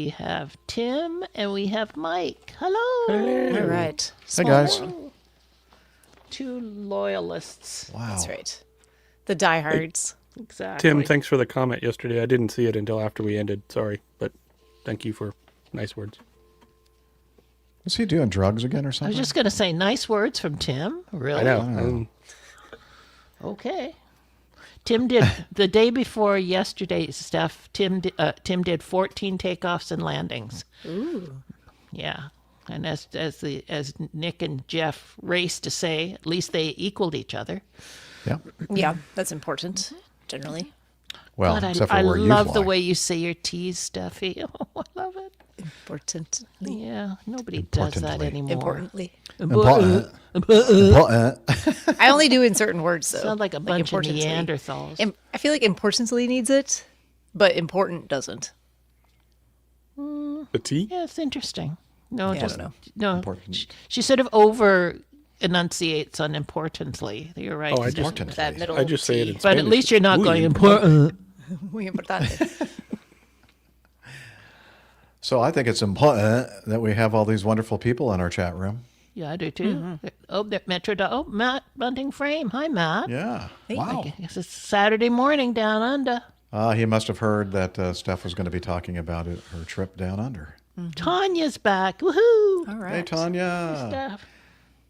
We have Tim and we have Mike. Hello. Hey. All right. Hey, guys. Two loyalists. Wow. That's right. The diehards. Exactly. Tim, thanks for the comment yesterday. I didn't see it until after we ended. Sorry, but thank you for nice words. Is he doing drugs again or I something? was just going to say nice words from Tim. Really? I know. Okay. Tim did the day before yesterday's stuff. Tim did 14 takeoffs and landings. Ooh. Yeah, and as Nick and Jeff raced to say, at least they equaled each other. Yeah. Yeah, that's important, generally. Well, God, except I for where you love fly. the way you say your T's, Steffi. Oh, I love it. Importantly. Yeah, nobody does that Importantly. anymore. Importantly. Important. Important. I only do in certain words, though. Sound like a bunch of importantly. Neanderthals. I feel like importantly needs it, but important doesn't. The T? Yeah, it's interesting. No, Yeah, I just don't no. Important. She sort of over enunciates on importantly. You're right. Oh, I It's just- Importantly. That middle I just say it in but Spanish. at least you're not Muy going importante. important. Muy importante. So I think it's important that we have all these wonderful people in our chat room. Yeah, I do too. Oh, that Metro. Oh, Matt Bunting Frame. Hi, Matt. Yeah. Wow. I guess it's Saturday morning down under. He must have heard that Steph was going to be talking about her trip down under. Tanya's back. Woohoo! All right. Hey, Tanya. Steph.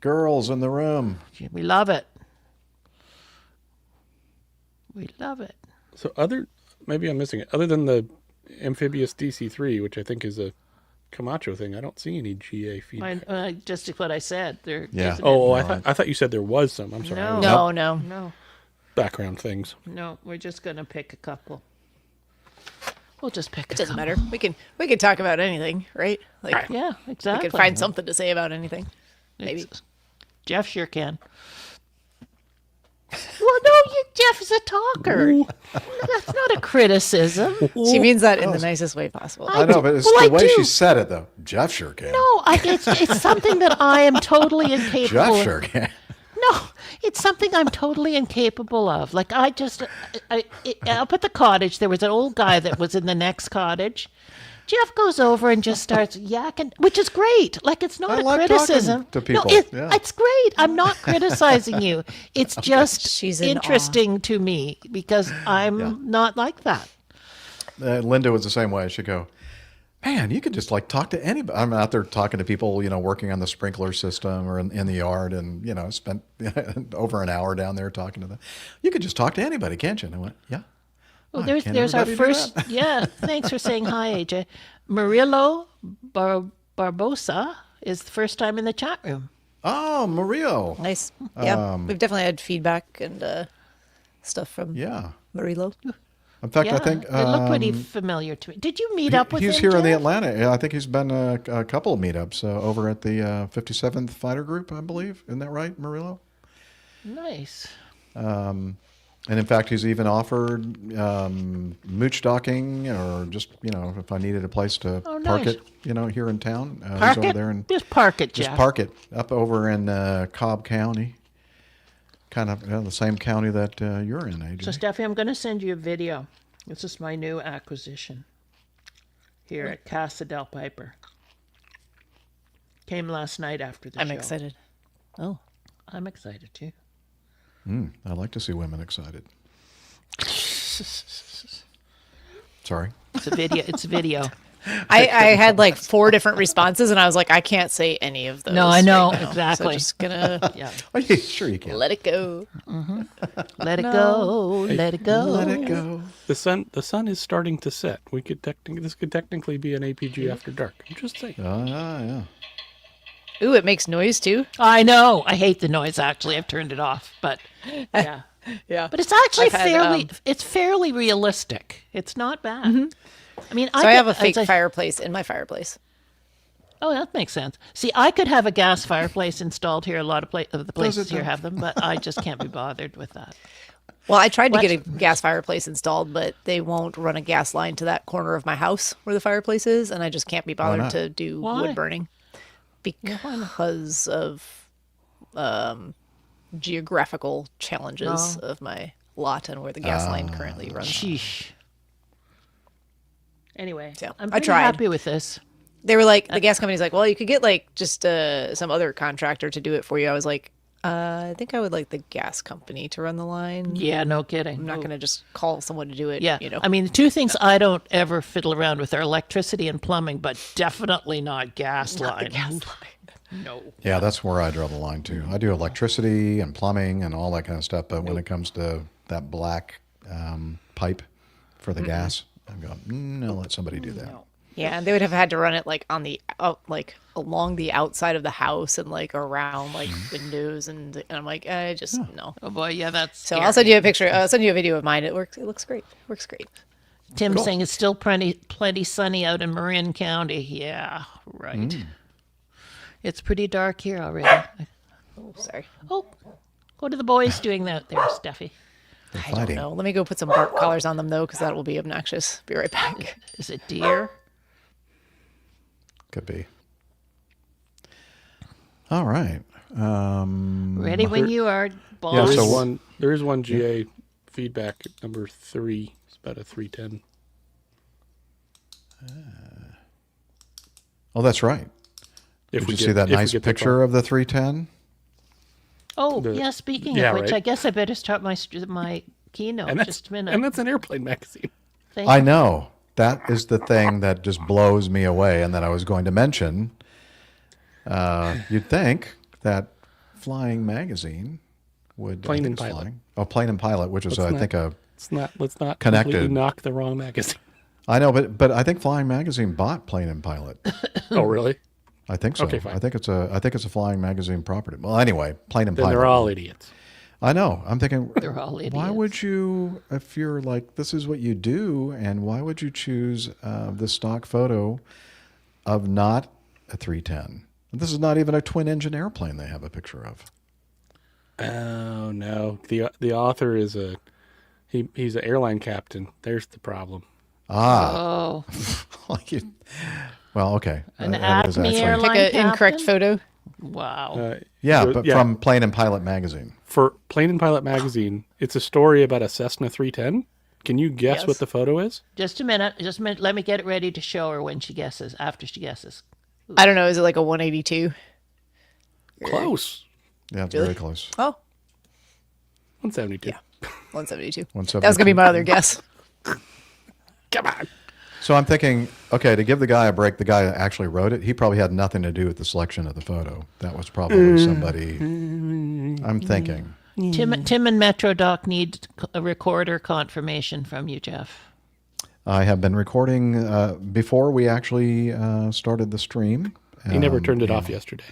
Girls in the room. We love it. We love it. So maybe I'm missing it. Other than the amphibious DC-3, which I think is a Camacho thing, I don't see any GA feedback. Just what I said. There. Yeah. isn't Oh, it? I thought you said there was some. I'm sorry. No. No. Background things. No. We're just gonna pick a couple. We'll just pick. It doesn't matter. We can talk about anything, right? Like Yeah, we exactly. can find something to say about anything. Maybe. Jeff sure can. Well, no, Jeff is a talker. That's not a criticism. She means that in the nicest way possible. I know, but it's Well, the I way she do. said it, though. Jeff sure can. No, it's something that I am totally incapable Jeff of. sure can. No, it's something I'm totally incapable of. Like up at the cottage, there was an old guy that was in the next cottage. Jeff goes over and just starts yakking, which is great. Like, it's not I a like criticism. talking to people, No, yeah. it's great. I'm not criticizing you. It's just She's in interesting to me because I'm not like that. Linda was the same way. She'd go, man, you could just like talk to anybody. I'm out there talking to people, working on the sprinkler system or in the yard and, spent over an hour down there talking to them. You could just talk to anybody, can't you? And I went, yeah. Well, Oh, can there's our everybody do first. that? Yeah, thanks for saying hi, AJ. Murillo Barbosa is the first time in the chat room. Oh, Mario. Nice. Yeah. We've definitely had feedback and stuff from Yeah. Marilo. In fact, Yeah, I think it looked pretty familiar to me. Did you meet up with him? he's here in the Jeff? Atlanta. Yeah, I think he's been a couple of meetups over at the 57th Fighter Group, I believe. Isn't that right, Murillo? Nice. And in fact, he's even offered mooch docking or just, if I needed a place to Oh, park nice. it, here in town. Park he's over it. there and Just park it, just Jeff. park it up over in Cobb County. Kind of the same county that you're in, AJ. So, Steffi, I'm going to send you a video. This is my new acquisition here at Casa del Piper. Came last night after the I'm show. excited. Oh. I'm excited too. I like to see women excited. Sorry. It's a video. It's a video. I had like 4 different responses, and I was like, I can't say any of those. No, I know, right now, exactly. So just gonna Yeah. Oh, yeah, sure you can. let it go. Let it go. Let it go. Let it go. The sun is starting to set. This could technically be an APG after dark. I'm just saying. Yeah. Ooh, it makes noise too. I know. I hate the noise. Actually, I've turned it off. But yeah. Yeah. But it's actually I've had, fairly realistic. It's not bad. I mean, So I have a fake fireplace in my fireplace. Oh, that makes sense. See, I could have a gas fireplace installed here. A lot of the places here have them, but I just can't be bothered with that. Well, I tried What? to get a gas fireplace installed, but they won't run a gas line to that corner of my house where the fireplace is, and I just can't be bothered not? to do Why? wood burning because of geographical challenges of my lot and where the gas line currently runs. Sheesh. Anyway, So, I'm I pretty tried. happy with this. They were like, the gas company's like, well, you could get like just some other contractor to do it for you. I was like, I think I would like the gas company to run the line. Yeah, no kidding. I'm not going to just call someone to do it. Yeah, You know, I mean, the two things I don't ever fiddle around with are electricity and plumbing, but definitely not gas line. No. Yeah, that's where I draw the line too. I do electricity and plumbing and all that kind of stuff, but when it comes to that black pipe for the gas, I'm going, no, let somebody do that. yeah, and they would have had to run it like on the like along the outside of the house and like around like windows, and I'm like, I just no. Oh boy, yeah, that's So I'll send you a picture. I'll send you a video of mine. It works. It looks great. Works great. Tim saying it's still plenty sunny out in Marin County. Yeah, right. It's pretty dark here already. Oh, sorry. Oh, what are the boys doing out there, Steffi? They're I don't fighting. know. Let me go put some bark collars on them though, because that will be obnoxious. Be right back. Is it deer? Could be. All right. Ready when you are, Yeah, boss. so There is one GA feedback at number 3. It's about a 310. Oh, that's right. If Did we you get- see that if we nice get picture of the 310? Oh, The- yeah, speaking yeah, of which, right. I guess I better start my keynote And that's, just a minute. and that's an airplane magazine. Thank I you. know. That is the thing that just blows me away and that I was going to mention. You'd think that Flying Magazine would... Plane I think and it's Pilot. Flying. Oh, Plane and Pilot, which was, Let's I not- think, a... Let's not Connected. completely knock the wrong magazine. I know, but I think Flying Magazine bought Plane and Pilot. Oh, really? I think so. Okay, fine. I think it's a Flying Magazine property. Well, anyway, Plane and Then Pilot. they're all idiots. I know. I'm thinking, They're all why idiots. would you, if you're like, this is what you do, and why would you choose the stock photo of not a 310? This is not even a twin engine airplane they have a picture of. Oh no, the author is he's an airline captain. There's the problem. Oh, Like you, well, okay. An That is Acme airline Pick an incorrect captain? photo. Wow. Yeah, So, but yeah. from Plane and Pilot magazine. For Plane and Pilot magazine, it's a story about a Cessna 310. Can you guess Yes. what the photo is? Just a minute. Just a minute. Let me get it ready to show her when she guesses, after she guesses. I don't know. Is it like a 182? Close. Yeah, it's Really? very close. Oh, 172. 172. 172. That was gonna be my other guess. Come on. So I'm thinking, okay, to give the guy a break, the guy that actually wrote it, he probably had nothing to do with the selection of the photo. That was probably somebody. I'm thinking. Tim and Metro Doc need a recorder confirmation from you, Jeff. I have been recording before we actually started the stream. He never turned it off yesterday.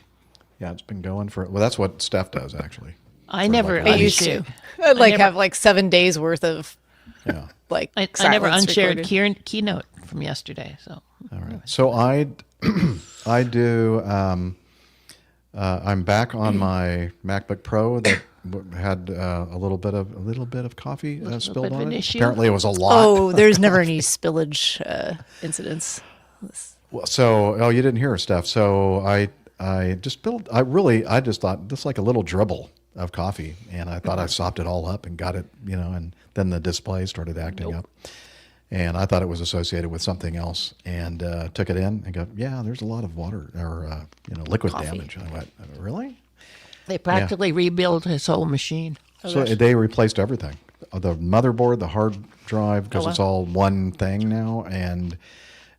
Yeah, it's been going for. Well, that's what Steph does actually. I never. like I used unshared- to. I'd like never- have like 7 days worth of Yeah. like. I never silence unshared recorded. keynote from yesterday. So All right. So I do. I'm back on my MacBook Pro that had a little bit of coffee spilled bit of on an it. issue? Apparently, it was a lot. Oh, there's never any spillage incidents. Well, so, oh, you didn't hear her, Steph. So I just spilled. I just thought this like a little dribble of coffee, and I thought I sopped it all up and got it, and then the display started acting up, and I thought it was associated with something else, and took it in and go, yeah, there's a lot of water or liquid Coffee. damage. And I went, really? they practically rebuilt his whole machine. So they replaced everything, the motherboard, the hard drive, because wow. it's all one thing now, and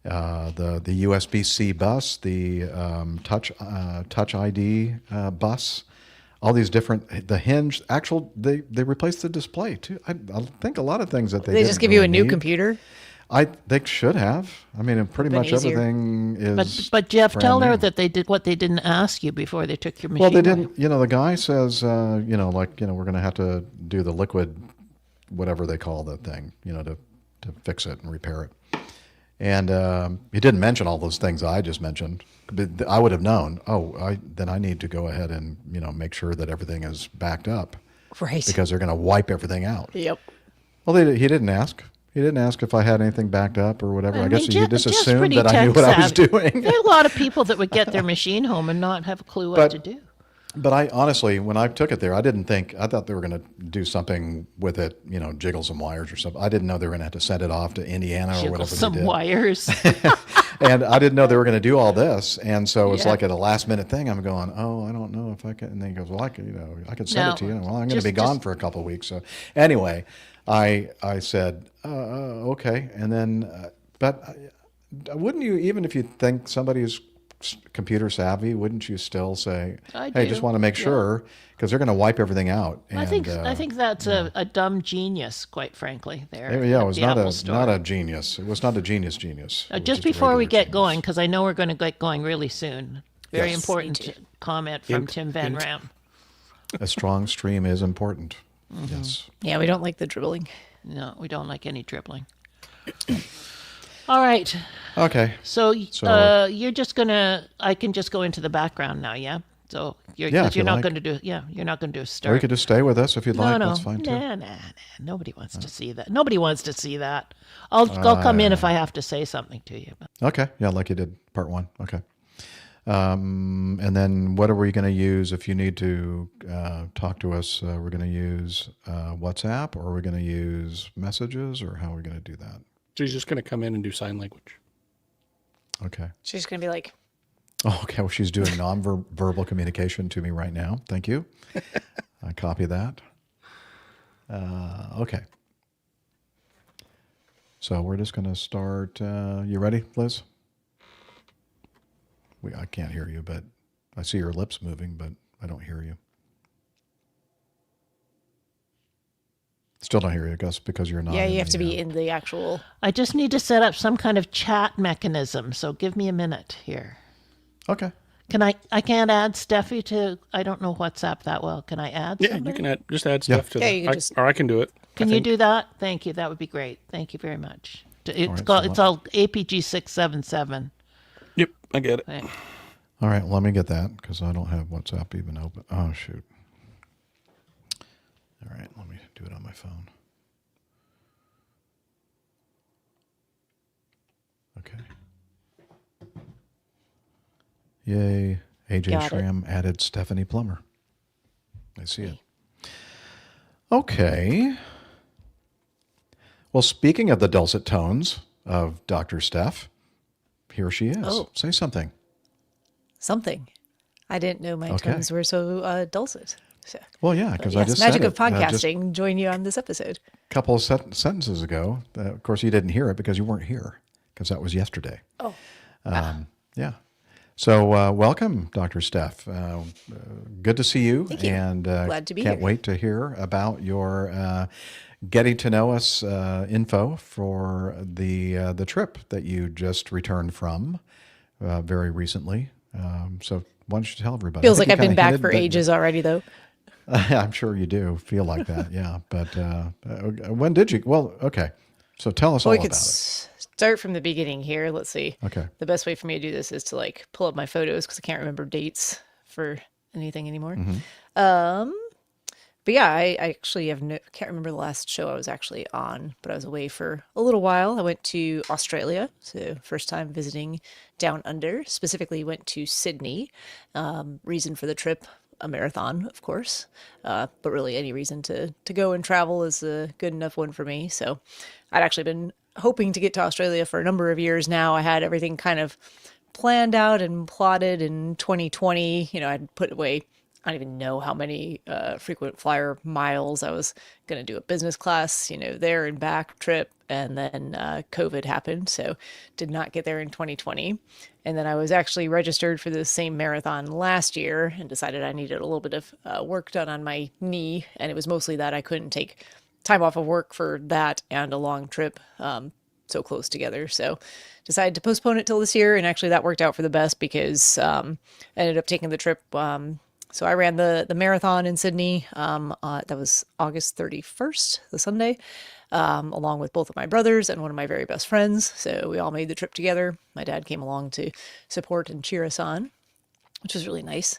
the USB-C bus, the Touch ID bus, all these different, the hinge, they replaced the display too. I think a lot of things that They didn't just give you a really new need. computer. They should have. I mean, pretty Been much easier. everything is. But Jeff, brand tell her new. that they did what they didn't ask you before they took your machine. Well, they away. didn't. The guy says, we're going to have to do the liquid, whatever they call the thing, to fix it and repair it. And he didn't mention all those things I just mentioned. But I would have known. Then I need to go ahead and make sure that everything is backed up Right. because they're going to wipe everything out. Yep. Well, he didn't ask. He didn't ask if I had anything backed up or whatever. I, guess he just Jeff's assumed pretty that I knew what I was tech-savvy. doing. There are a lot of people that would get their machine home and not have a clue what But- to do. But I honestly, when I took it there, I thought they were going to do something with it, jiggle some wires or something. I didn't know they were going to have to send it off to Indiana or Jiggle whatever they some did. wires. And I didn't know they were going to do all this. And so it was Yeah. like at a last minute thing, I'm going, oh, I don't know if I can. And then he goes, well, I could send No, it to you. Well, I'm going to just- be gone just- for a couple of weeks. So anyway, I said, okay. And then, but wouldn't you, even if you think somebody's computer savvy, wouldn't you still say, I hey, do. just want to make sure, because they're going to wipe everything out. And, I think that's a dumb genius, quite frankly. There, yeah, at it was the not Apple Store. not a genius. It was not a genius. It was Just just a before we regular get genius. going, because I know we're going to get going really soon. Very Yes. important Me too. comment from Hint, Tim Van hint. Ram. A strong stream is important. Mm-hmm. Yes. Yeah, we don't like the dribbling. No, we don't like any dribbling. All right. Okay. So, So- you're just gonna. I can just go into the background now, yeah. So you're Yeah, 'cause if you're you not like. going to do. Yeah, you're not going to do a Or start. you could just stay with us if you'd no, like. no, That's fine too. nah. Nobody wants to see that. Nobody wants to see that. I'll come in if I have to say something to you. But Okay. Yeah, like you did part 1. Okay. And then what are we going to use if you need to talk to us? We're going to use WhatsApp, or we're going to use messages, or how are we going to do that? She's just going to come in and do sign language. Okay. She's just gonna be like, Oh, okay. Well, she's doing non-verbal communication to me right now. Thank you. I copy that. Okay. So we're just going to start. You ready, Liz? I can't hear you, but I see your lips moving, but I don't hear you. Still don't hear you, Gus, because you're not. yeah, in you have to the, be in the actual. I just need to set up some kind of chat mechanism. So give me a minute here. Okay. Can I? I can't add Steffi to. I don't know WhatsApp that well. Can I add? Yeah, somebody? you can just add stuff to Yeah, the, you can just- or I can do it. Can you do that? Thank you. That would be great. Thank you very much. It's right, called. so It's all APG 677. Yep, I get it. Right. All right. Let me get that because I don't have WhatsApp even open. Oh, shoot. All right. Let me do it on my phone. Okay. Yay. AJ Got it. Schramm added Stephanie Plummer. I see it. Okay. Well, speaking of the dulcet tones of Dr. Steph, here she is. Oh. Say something. Something. I didn't know my Okay. tones were so dulcet. So, Well, yeah, because I yes, just magic said of it, just podcasting. Join you on this episode. a couple of sentences ago. Of course, you didn't hear it because you weren't here, because that was yesterday. Oh, Yeah. So welcome, Dr. Steph. Good to see you. Thank you. And Glad to be can't here. wait to hear about your getting to know us info for the trip that you just returned from very recently. So why don't you tell everybody? feels I like think I've you been kinda back hinted for that- ages already, though. I'm sure you do feel like that, yeah. But when did you? Well, okay. So tell us Well, all we could about it. start from the beginning here. Let's see. Okay. The best way for me to do this is to like pull up my photos because I can't remember dates for anything anymore. But yeah, I actually can't remember the last show I was actually on, but I was away for a little while. I went to Australia, so first time visiting down under. Specifically, went to Sydney. Reason for the trip, a marathon, of course, but really any reason to go and travel is a good enough one for me. So I'd actually been hoping to get to Australia for a number of years now. I had everything kind of planned out and plotted in 2020. I'd put away, I don't even know how many frequent flyer miles. I was going to do a business class, there and back trip. And then COVID happened. So did not get there in 2020. And then I was actually registered for the same marathon last year and decided I needed a little bit of work done on my knee. And it was mostly that I couldn't take time off of work for that and a long trip so close together. So decided to postpone it till this year. And actually that worked out for the best because I ended up taking the trip. So I ran the marathon in Sydney. That was August 31st, the Sunday, along with both of my brothers and one of my very best friends. So we all made the trip together. My dad came along to support and cheer us on, which was really nice.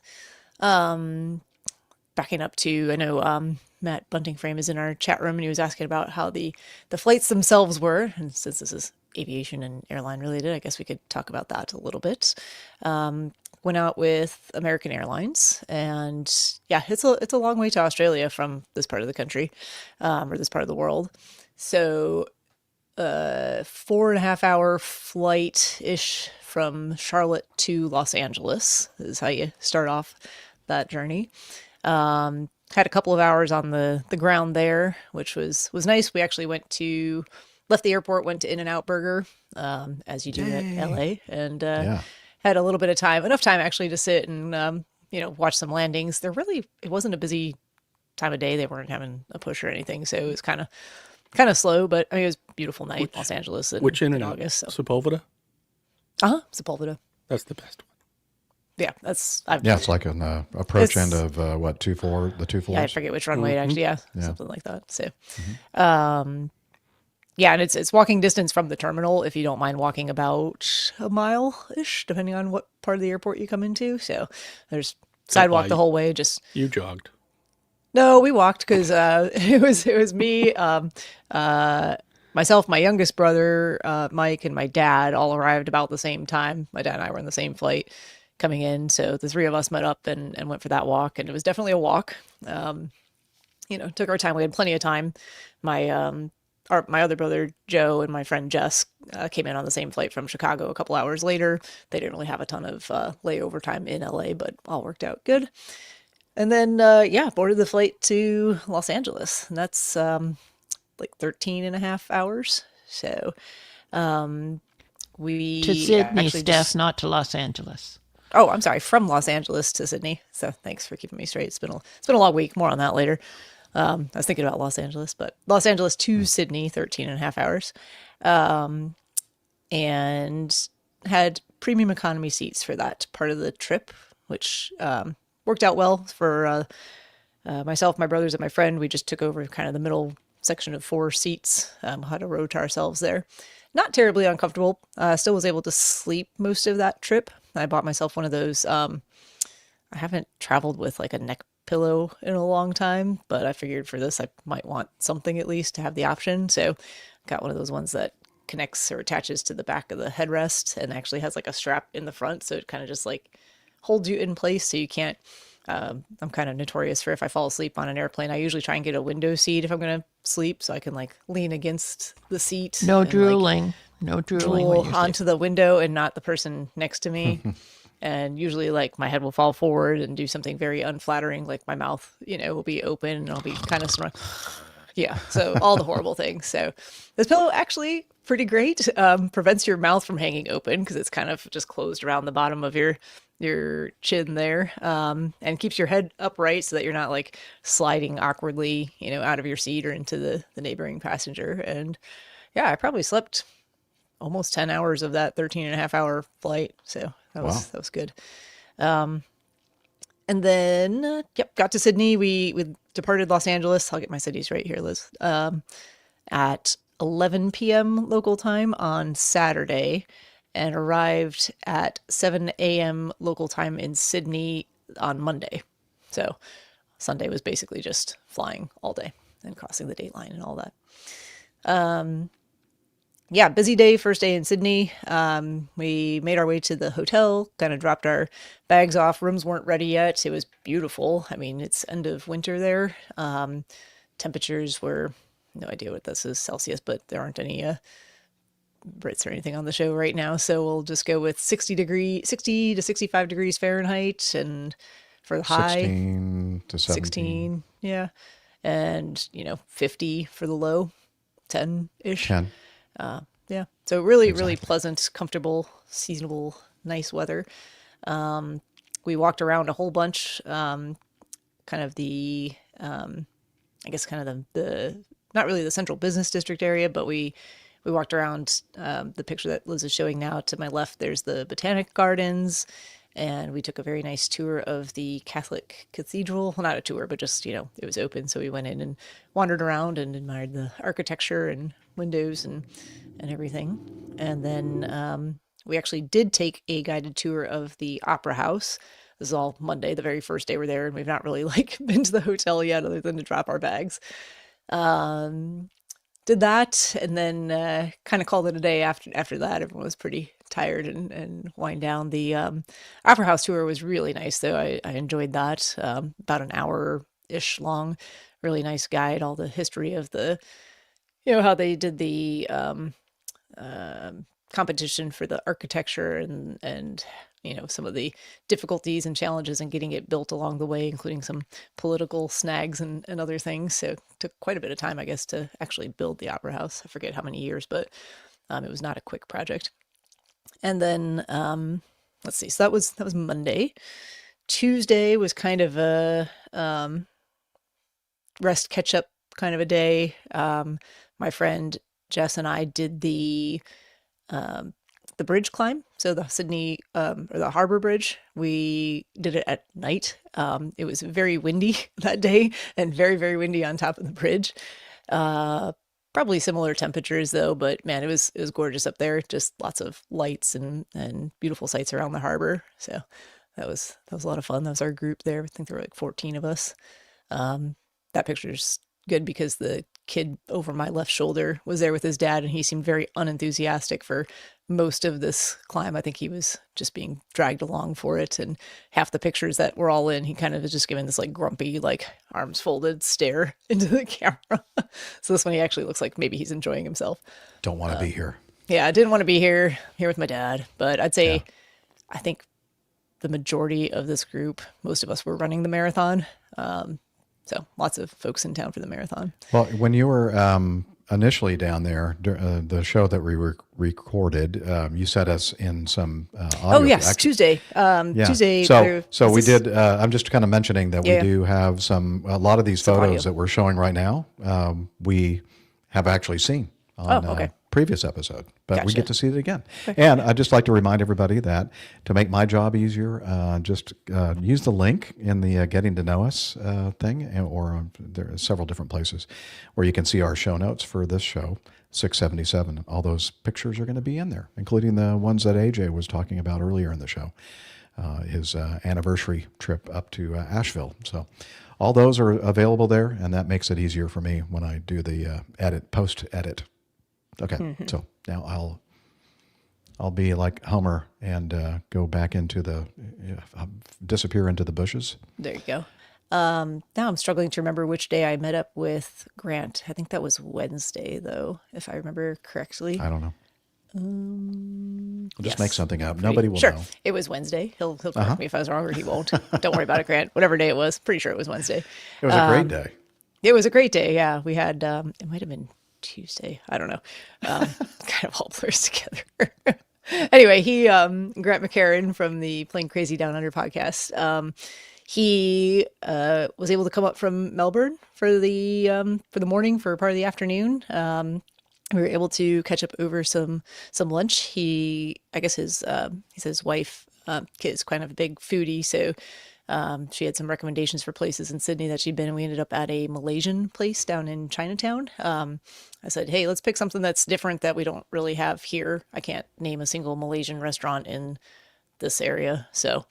Backing up to, I know Matt Buntingframe is in our chat room and he was asking about how the flights themselves were. And since this is aviation and airline related, I guess we could talk about that a little bit. went out with American Airlines, and yeah, it's a long way to Australia from this part of the country, or this part of the world. So 4.5 hour flight ish from Charlotte to Los Angeles is how you start off that journey. Had a couple of hours on the ground there, which was nice. We actually left the airport, went to In-N-Out Burger, as you do at LA, and Yeah. had a little bit of time, enough time actually to sit and watch some landings. It wasn't a busy time of day. They weren't having a push or anything, so it was kind of slow. But I mean, it was a beautiful night, Los Angeles, Which in In-N-Out? August. So. Sepulveda. That's the best one. Yeah, Yeah, it's like an approach It's- end of the two floors. Yeah, I forget which runway actually. Yeah, Yeah. something like that. So, yeah, and it's walking distance from the terminal if you don't mind walking about a mile ish, depending on what part of the airport you come into. So there's sidewalk why the whole way. Just You jogged. no, we walked because it was me, myself, my youngest brother, Mike, and my dad all arrived about the same time. My dad and I were on the same flight coming in, so the three of us met up and went for that walk, and it was definitely a walk. Took our time. We had plenty of time. My other brother Joe and my friend Jess came in on the same flight from Chicago a couple hours later. They didn't really have a ton of layover time in LA, but all worked out good. And then boarded the flight to Los Angeles, and that's like 13 and a half hours. So we To Sydney, actually Steph, not to Los Angeles. Oh, I'm sorry, from Los Angeles to Sydney. So thanks for keeping me straight. It's been a long week. More on that later. I was thinking about Los Angeles, but Los Angeles to Sydney, 13 and a half hours. And had premium economy seats for that part of the trip, which worked out well for myself, my brothers, and my friend. We just took over kind of the middle section of 4 seats, had a row to ourselves there. Not terribly uncomfortable. Still was able to sleep most of that trip. I bought myself one of those. I haven't traveled with like a neck pillow in a long time, but I figured for this I might want something at least to have the option. So got one of those ones that connects or attaches to the back of the headrest and actually has like a strap in the front, so it kind of just like holds you in place so you can't. I'm kind of notorious for if I fall asleep on an airplane, I usually try and get a window seat if I'm going to sleep so I can like lean against the seat. No and, like, drooling. No drooling when drool you're onto the window and not the person next to me. And usually like my head will fall forward and do something very unflattering, like my mouth, will be open and I'll be kind of snoring. Yeah, so all the horrible things. So this pillow actually pretty great. Prevents your mouth from hanging open because it's kind of just closed around the bottom of your chin there, and keeps your head upright so that you're not like sliding awkwardly, out of your seat or into the neighboring passenger. And yeah, I probably slept almost 10 hours of that 13 and a half hour flight. So that was good. And then, got to Sydney. We departed Los Angeles. I'll get my cities right here, Liz. At 11 p.m. local time on Saturday and arrived at 7 a.m. local time in Sydney on Monday. So Sunday was basically just flying all day and crossing the date line and all that. Busy day, first day in Sydney. We made our way to the hotel, kind of dropped our bags off. Rooms weren't ready yet. It was beautiful. I mean, it's end of winter there. Temperatures were, no idea what this is, Celsius, but there aren't any Brits or anything on the show right now. So we'll just go with 60 to 65 degrees Fahrenheit. And for the high, 16 to 17. 16, yeah. And, 50 for the low, 10-ish. 10. So really pleasant, comfortable, seasonable, nice weather. We walked around a whole bunch, kind of the, I guess kind of the not really the central business district area, but we walked around, the picture that Liz is showing now to my left, there's the Botanic Gardens, and we took a very nice tour of the Catholic Cathedral. Well, not a tour, but just, it was open. So we went in and wandered around and admired the architecture and windows and everything. And then we actually did take a guided tour of the Opera House. This is all Monday, the very first day we're there, and we've not really been to the hotel yet other than to drop our bags. Did that and then kind of called it a day after that. Everyone was pretty tired and wind down. The Opera House tour was really nice, though. I enjoyed that. About an hour-ish long. Really nice guide, all the history of how they did the competition for the architecture and some of the difficulties and challenges in getting it built along the way, including some political snags and other things. So it took quite a bit of time, I guess, to actually build the Opera House. I forget how many years, but it was not a quick project. And then let's see, so that was Monday. Tuesday was kind of a rest catch up kind of a day. My friend Jess and I did the bridge climb. So the Sydney or the Harbor Bridge, we did it at night. It was very windy that day and very, very windy on top of the bridge. Probably similar temperatures though, but man, it was gorgeous up there. Just lots of lights and beautiful sights around the harbor. So that was a lot of fun. That was our group there. I think there were like 14 of us. That picture's good because the kid over my left shoulder was there with his dad, and he seemed very unenthusiastic for most of this climb. I think he was just being dragged along for it, and half the pictures that we're all in, he kind of is just giving this like grumpy, like arms folded stare into the camera. So this one, he actually looks like maybe he's enjoying himself. Don't want to be here. Yeah, I didn't want to be here with my dad, but I'd say I think the majority of this group, most of us were running the marathon. So lots of folks in town for the marathon. Well, when you were initially down there, the show that we recorded, you set us in some audio. Oh yes, Tuesday. Tuesday. So we did. I'm just kind of mentioning that we do have a lot of these photos that we're showing right now. We have actually seen on previous episode, but we get to see it again. Okay. And I'd just like to remind everybody that to make my job easier, just use the link in the Getting to Know Us thing, or there are several different places where you can see our show notes for this show, 677. All those pictures are going to be in there, including the ones that AJ was talking about earlier in the show, his anniversary trip up to Asheville. So all those are available there, and that makes it easier for me when I do the post-edit. Okay, so now I'll be like Homer and go back into disappear into the bushes. There you go. Now I'm struggling to remember which day I met up with Grant. I think that was Wednesday, though, if I remember correctly. I don't know. I'll just make something up. Nobody will know. It was Wednesday. He'll correct me if I was wrong, or he won't. Don't worry about it, Grant. Whatever day it was, pretty sure it was Wednesday. It was a great day. It was a great day. Yeah, we had. It might have been Tuesday. I don't know. Kind of all blurs together. Anyway, he Grant McCarran from the Playing Crazy Down Under podcast. He was able to come up from Melbourne for the morning, for part of the afternoon. We were able to catch up over some lunch. I guess his wife is kind of a big foodie, so she had some recommendations for places in Sydney that she'd been, and we ended up at a Malaysian place down in Chinatown. I said, hey, let's pick something that's different that we don't really have here. I can't name a single Malaysian restaurant in this area, so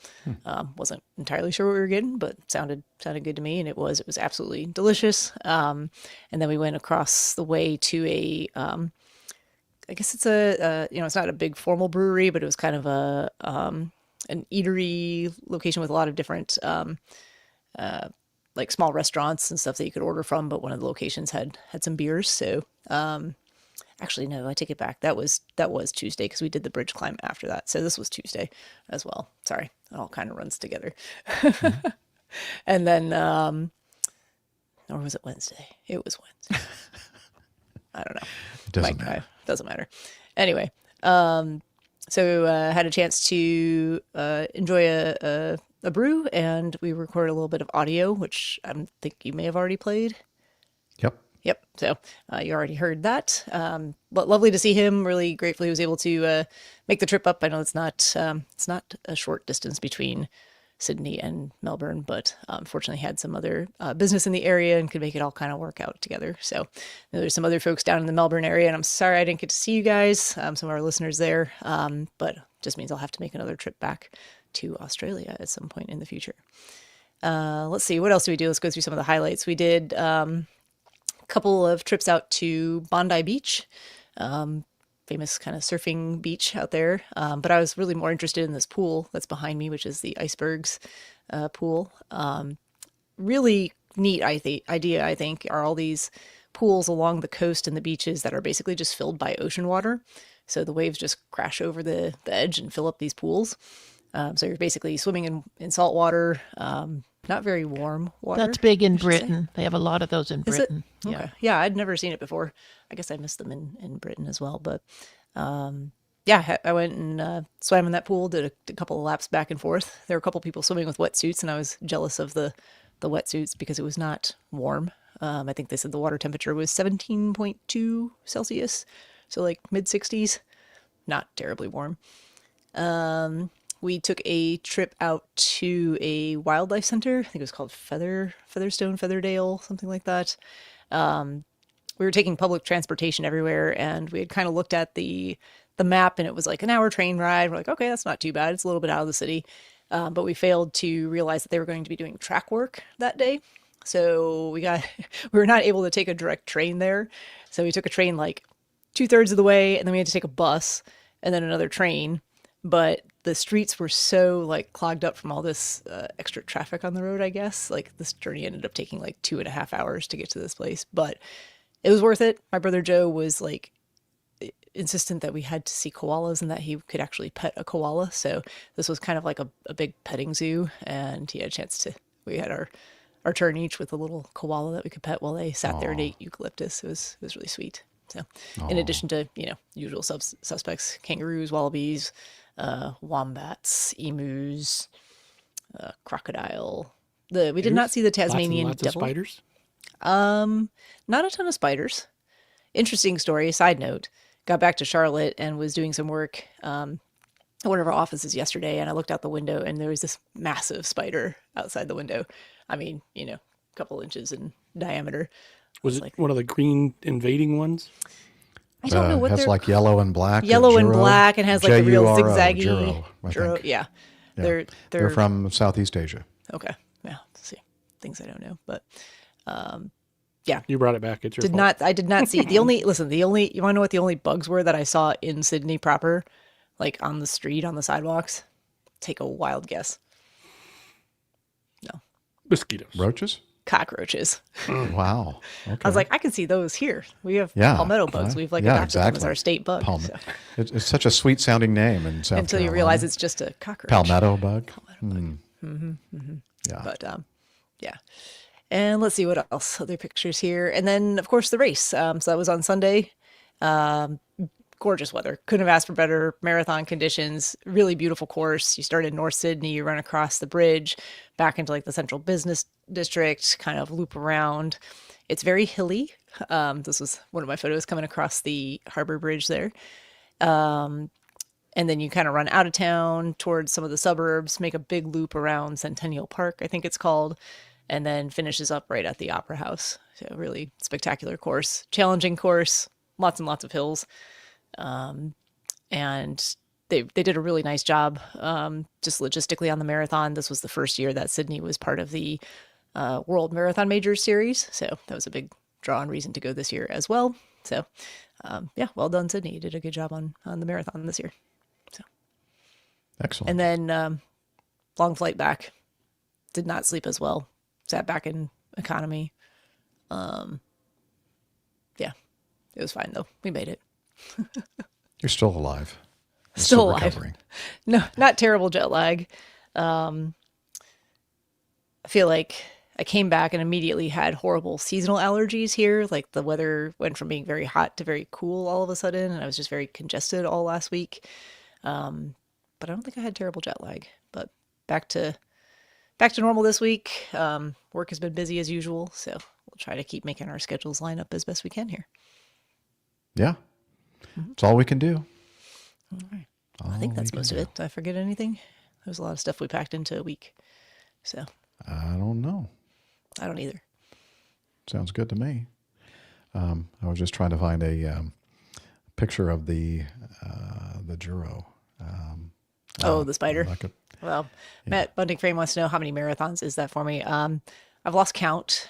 wasn't entirely sure what we were getting, but sounded good to me, and it was absolutely delicious. And then we went across the way to I guess it's it's not a big formal brewery, but it was kind of an eatery location with a lot of different like small restaurants and stuff that you could order from, but one of the locations had some beers. So actually, no, I take it back. That was Tuesday, because we did the bridge climb after that. So this was Tuesday as well. Sorry, it all kind of runs together. Mm-hmm. And then, or was it Wednesday? It was Wednesday. I don't know. It doesn't matter. Doesn't matter. Anyway, so had a chance to enjoy a brew, and we recorded a little bit of audio, which I think you may have already played. Yep. So you already heard that. But lovely to see him. Really grateful he was able to make the trip up. I know it's not a short distance between Sydney and Melbourne, but fortunately had some other business in the area and could make it all kind of work out together. So there's some other folks down in the Melbourne area, and I'm sorry I didn't get to see you guys, some of our listeners there, but just means I'll have to make another trip back to Australia at some point in the future. Let's see, what else do we do? Let's go through some of the highlights. We did couple of trips out to Bondi Beach. famous kind of surfing beach out there. But I was really more interested in this pool that's behind me, which is the icebergs pool. Really neat idea, I think, are all these pools along the coast and the beaches that are basically just filled by ocean water. So the waves just crash over the edge and fill up these pools. So you're basically swimming in salt water, not very warm water. That's big in I should say. Britain. They have a lot of those in Is it? Britain. Okay. Yeah. Yeah, I'd never seen it before. I guess I missed them in Britain as well. But yeah, I went and swam in that pool, did a couple of laps back and forth. There were a couple people swimming with wetsuits, and I was jealous of the wetsuits because it was not warm. I think they said the water temperature was 17.2 Celsius, so like mid 60s, not terribly warm. We took a trip out to a wildlife center. I think it was called Featherstone, Featherdale, something like that. We were taking public transportation everywhere, and we had kind of looked at the map, and it was like an hour train ride. We're like, okay, that's not too bad. It's a little bit out of the city. But we failed to realize that they were going to be doing track work that day. So we were not able to take a direct train there. So we took a train like 2/3 of the way, and then we had to take a bus and then another train. But the streets were so like clogged up from all this extra traffic on the road, I guess. Like this journey ended up taking like 2.5 hours to get to this place, but it was worth it. My brother Joe was like insistent that we had to see koalas and that he could actually pet a koala. So this was kind of like a big petting zoo, and he had a chance we had our turn each with a little koala that we could pet while they sat there and ate eucalyptus. It was really sweet. So in addition to, usual suspects, kangaroos, wallabies, wombats, emus, crocodile. We did not see the Tasmanian lots devil. of spiders. Not a ton of spiders. Interesting story. Side note: got back to Charlotte and was doing some work at one of our offices yesterday, and I looked out the window and there was this massive spider outside the window. I mean, a couple inches in diameter. Was it one of the green invading ones? I don't know what has they're like yellow and black. yellow and Juro? black, and has like a real Juro, zigzaggy. Juro, I think. Yeah. Yeah. They're from Southeast Asia. Okay. Yeah. Let's see. Things I don't know, but You brought it back. It's your fault. I did not see you want to know what the only bugs were that I saw in Sydney proper, like on the street, on the sidewalks? Take a wild guess. No. Mosquitoes. Roaches? Cockroaches. Wow. Okay. I was like, I can see those here. We have Yeah, palmetto bugs. We've adopted them as our state bug. so. It's such a sweet sounding name in South Until you Carolina. realize it's just a cockroach. Palmetto bug. Palmetto bug. Yeah. But yeah. And let's see what else. Other pictures here. And then, of course, the race. So that was on Sunday. Gorgeous weather. Couldn't have asked for better. Marathon conditions. Really beautiful course. You start in North Sydney. You run across the bridge back into like the central business district, kind of loop around. It's very hilly. This was one of my photos coming across the harbor bridge there. And then you kind of run out of town towards some of the suburbs, make a big loop around Centennial Park, I think it's called, and then finishes up right at the Opera House. So really spectacular course, challenging course, lots and lots of hills. And they did a really nice job just logistically on the marathon. This was the first year that Sydney was part of the World Marathon Majors series. So that was a big draw and reason to go this year as well. So yeah, well done, Sydney. You did a good job on the marathon this year. So Excellent. and then long flight back. Did not sleep as well. Sat back in economy. Yeah, it was fine though. We made it. You're still alive. You're Still alive. recovering. No, not terrible jet lag. I feel like I came back and immediately had horrible seasonal allergies here. Like the weather went from being very hot to very cool all of a sudden, and I was just very congested all last week. But I don't think I had terrible jet lag. But back to normal this week. Work has been busy as usual, so we'll try to keep making our schedules line up as best we can here. Yeah. It's all we can do. All right. I think that's most of it. Did I forget anything? There was a lot of stuff we packed into a week. So I don't know. I don't either. Sounds good to me. I was just trying to find a picture of the Juro. The spider. Well, Matt Bunting Frame wants to know how many marathons is that for me. I've lost count.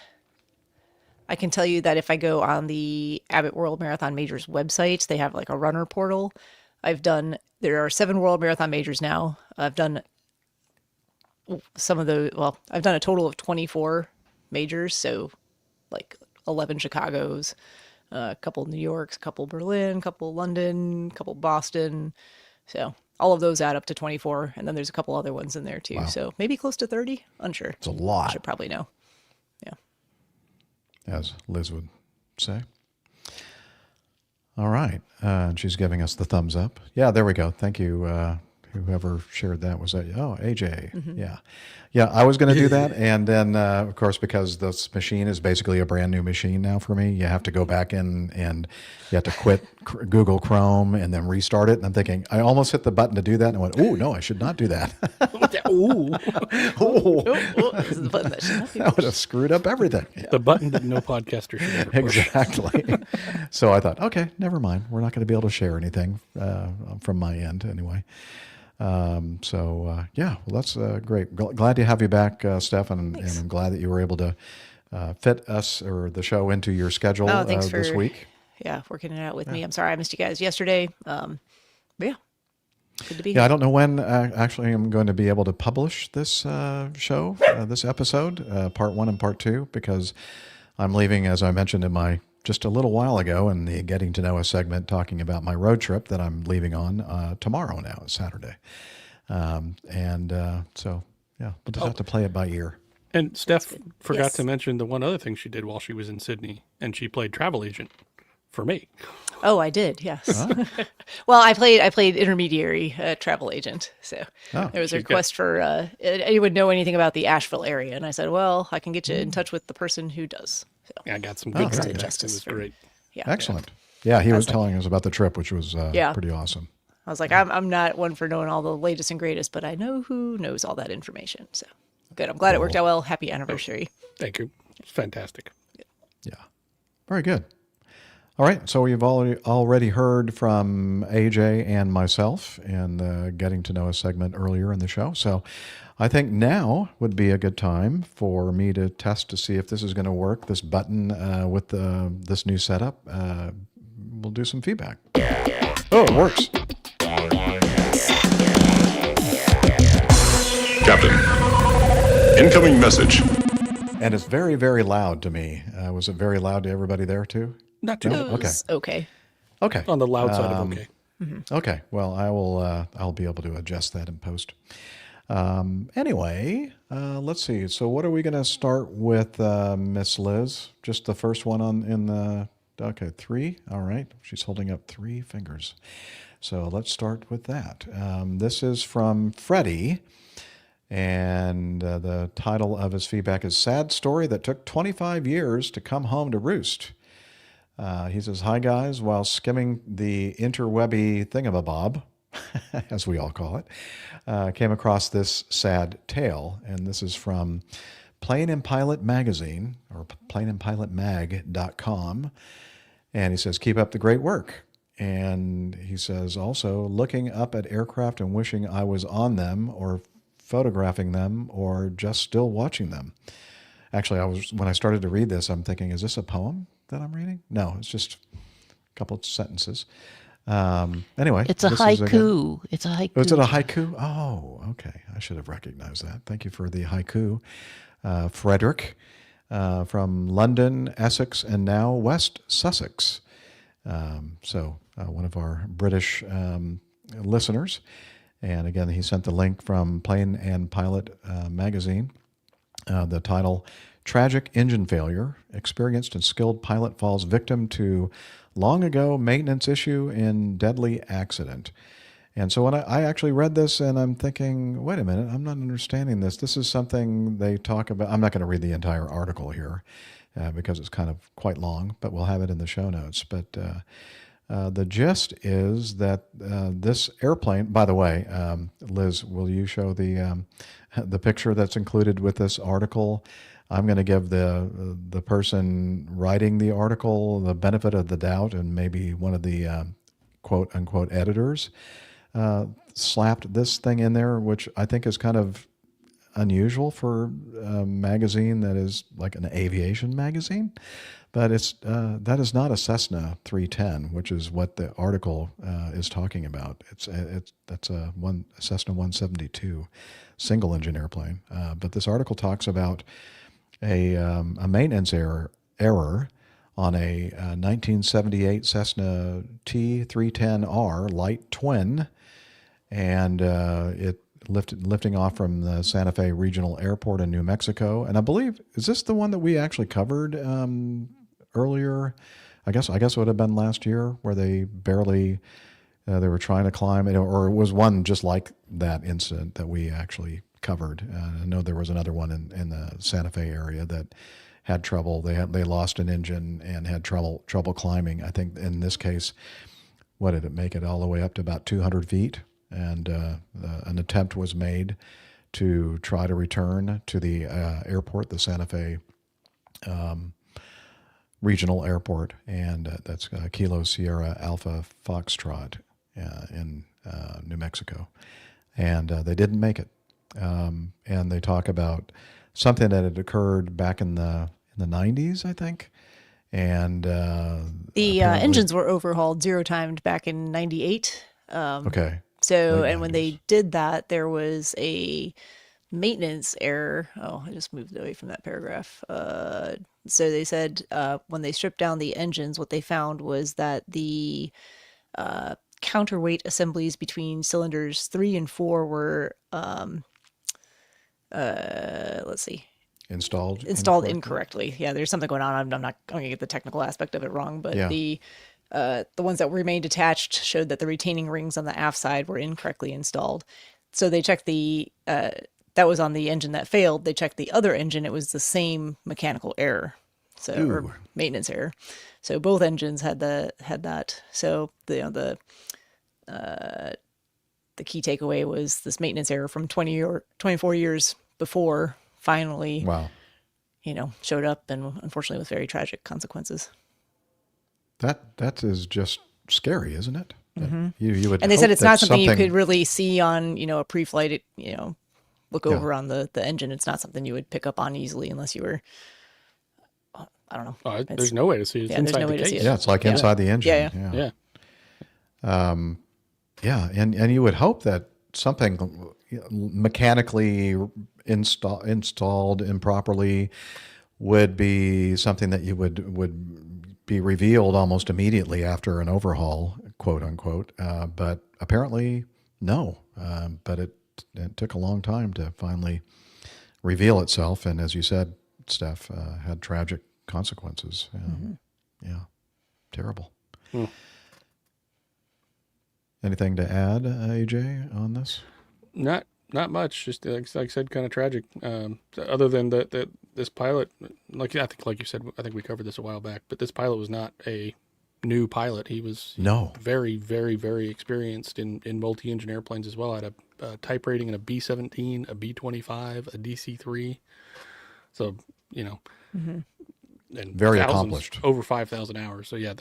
I can tell you that if I go on the Abbott World Marathon Majors website, they have like a runner portal. There are 7 World Marathon Majors now. I've done I've done a total of 24 majors. So like 11 Chicagos, a couple New Yorks, a couple Berlin, a couple London, a couple Boston. So all of those add up to 24. And then there's a couple other ones in there too. Wow. So maybe close to 30. Unsure. It's a lot. I should probably know. Yeah. As Liz would say. All right. She's giving us the thumbs up. Yeah, there we go. Thank you. Whoever shared that was AJ. Mm-hmm. Yeah. Yeah, I was going to do that. And then, of course, because this machine is basically a brand new machine now for me, you have to go back in and you have to quit Google Chrome and then restart it. And I'm thinking, I almost hit the button to do that. And I went, oh, no, I should not do that. Ooh. This is the button that should not be That would have screwed up everything. Yeah. The button that no podcaster should ever push. Exactly. So I thought, okay, never mind. We're not going to be able to share anything from my end anyway. Yeah, well, that's great. Glad to have you back, Steph, and I'm glad that you were able to fit us or the show into your schedule this week. Yeah, working it out with me. I'm sorry I missed you guys yesterday. But yeah, good to be here. Yeah, I don't know when actually I'm going to be able to publish this show, this episode, part 1 and part 2, because I'm leaving, as I mentioned just a little while ago in the Getting to Know Us segment, talking about my road trip that I'm leaving on tomorrow now, Saturday. So, yeah, we'll just have to play it by ear. And Steph forgot Yes. to mention the one other thing she did while she was in Sydney, and she played travel agent for me. Oh, I did. Yes. Well, I played intermediary travel agent. So there was a request for anyone know anything about the Asheville area, and I said, well, I can get you in touch with the person who does. So, I got some good Thanks to contacts. It Justice was for- great. yeah. Excellent. Yeah, he was telling us about the trip, which was pretty awesome. I was like, I'm not one for knowing all the latest and greatest, but I know who knows all that information. So good. I'm glad it worked out well. Happy anniversary. Thank you. It's fantastic. Yeah, very good. All right, so we've already heard from AJ and myself in the Getting to Know Us segment earlier in the show. So I think now would be a good time for me to test to see if this is going to work, this button with this new setup. We'll do some feedback. Oh, it works. Captain, incoming message. And it's very, very loud to me. Was it very loud to everybody there too? Not too No? It was okay. Okay. on the loud side of okay. Okay. Well, I'll be able to adjust that in post. Anyway, let's see. So what are we going to start with, Miss Liz? Just the first one okay, 3. All right. She's holding up 3 fingers. So let's start with that. This is from Freddie. And the title of his feedback is Sad Story That Took 25 Years to Come Home to Roost. He says, hi guys, while skimming the interwebby thingamabob, as we all call it, came across this sad tale. And this is from Plane and Pilot Magazine, or planeandpilotmag.com. And he says, keep up the great work. And he says, also, looking up at aircraft and wishing I was on them or photographing them or just still watching them. Actually, when I started to read this, I'm thinking, is this a poem that I'm reading? No, it's just a couple of sentences. Anyway. It's a haiku. It's a haiku. Oh, is it a haiku? Oh, okay. I should have recognized that. Thank you for the haiku. Frederick from London, Essex, and now West Sussex. One of our British listeners. And again, he sent the link from Plane and Pilot magazine. The title, Tragic Engine Failure. Experienced and skilled pilot falls victim to long ago maintenance issue in deadly accident. And so when I actually read this and I'm thinking, wait a minute, I'm not understanding this. This is something they talk about. I'm not going to read the entire article here because it's kind of quite long, but we'll have it in the show notes. But the gist is that this airplane, by the way, Liz, will you show the picture that's included with this article? I'm going to give the person writing the article the benefit of the doubt, and maybe one of the quote unquote editors slapped this thing in there, which I think is kind of unusual for a magazine that is like an aviation magazine, but that is not a Cessna 310, which is what the article is talking about. That's a Cessna 172 single engine airplane. But this article talks about a maintenance error on a 1978 Cessna T310R light twin, and it lifting off from the Santa Fe Regional Airport in New Mexico. And I believe, is this the one that we actually covered earlier? I guess it would have been last year, where they barely they were trying to climb it, or it was one just like that incident that we actually covered. I know there was another one in the Santa Fe area that had trouble. They lost an engine and had trouble climbing. I think in this case, what did it make it all the way up to about 200 feet? And an attempt was made to try to return to the airport, the Santa Fe Regional Airport, and that's Kilo Sierra Alpha Foxtrot in New Mexico. And they didn't make it. And they talk about something that had occurred back in the 90s, I think. And the engines were overhauled, zero-timed back in 98. Okay. So, and when they did that, there was a maintenance error. Oh, I just moved away from that paragraph. So they said when they stripped down the engines, what they found was that the counterweight assemblies between cylinders 3 and 4 were, let's see. Installed incorrectly. Yeah, there's something going on. I'm going to get the technical aspect of it wrong, but yeah. The ones that remained attached showed that the retaining rings on the aft side were incorrectly installed. So they checked that was on the engine that failed. They checked the other engine. It was the same mechanical error, or maintenance error. So both engines had that. So the key takeaway was this maintenance error from 24 years before finally, showed up, and unfortunately with very tragic consequences. That is just scary, isn't it? Mm-hmm. You would, and they said it's not something you could really see on a pre-flight. Look over on the engine. It's not something you would pick up on easily unless you were. I don't know. There's no way to see it. It's inside the case. Yeah, it's like inside the engine. Yeah. And you would hope that something mechanically installed improperly would be something that you would be revealed almost immediately after an overhaul, quote unquote. But apparently, no. But it took a long time to finally reveal itself, and as you said, Steph, had tragic consequences. Yeah, terrible. Anything to add, AJ, on this? Not much. Just like I said, kind of tragic. Other than that, this pilot, like you said, I think we covered this a while back. But this pilot was not a new pilot. He was very, very, very experienced in multi-engine airplanes as well. Had a type rating in a B-17, a B-25, a DC-3. So and very accomplished, over 5,000 hours. So yeah,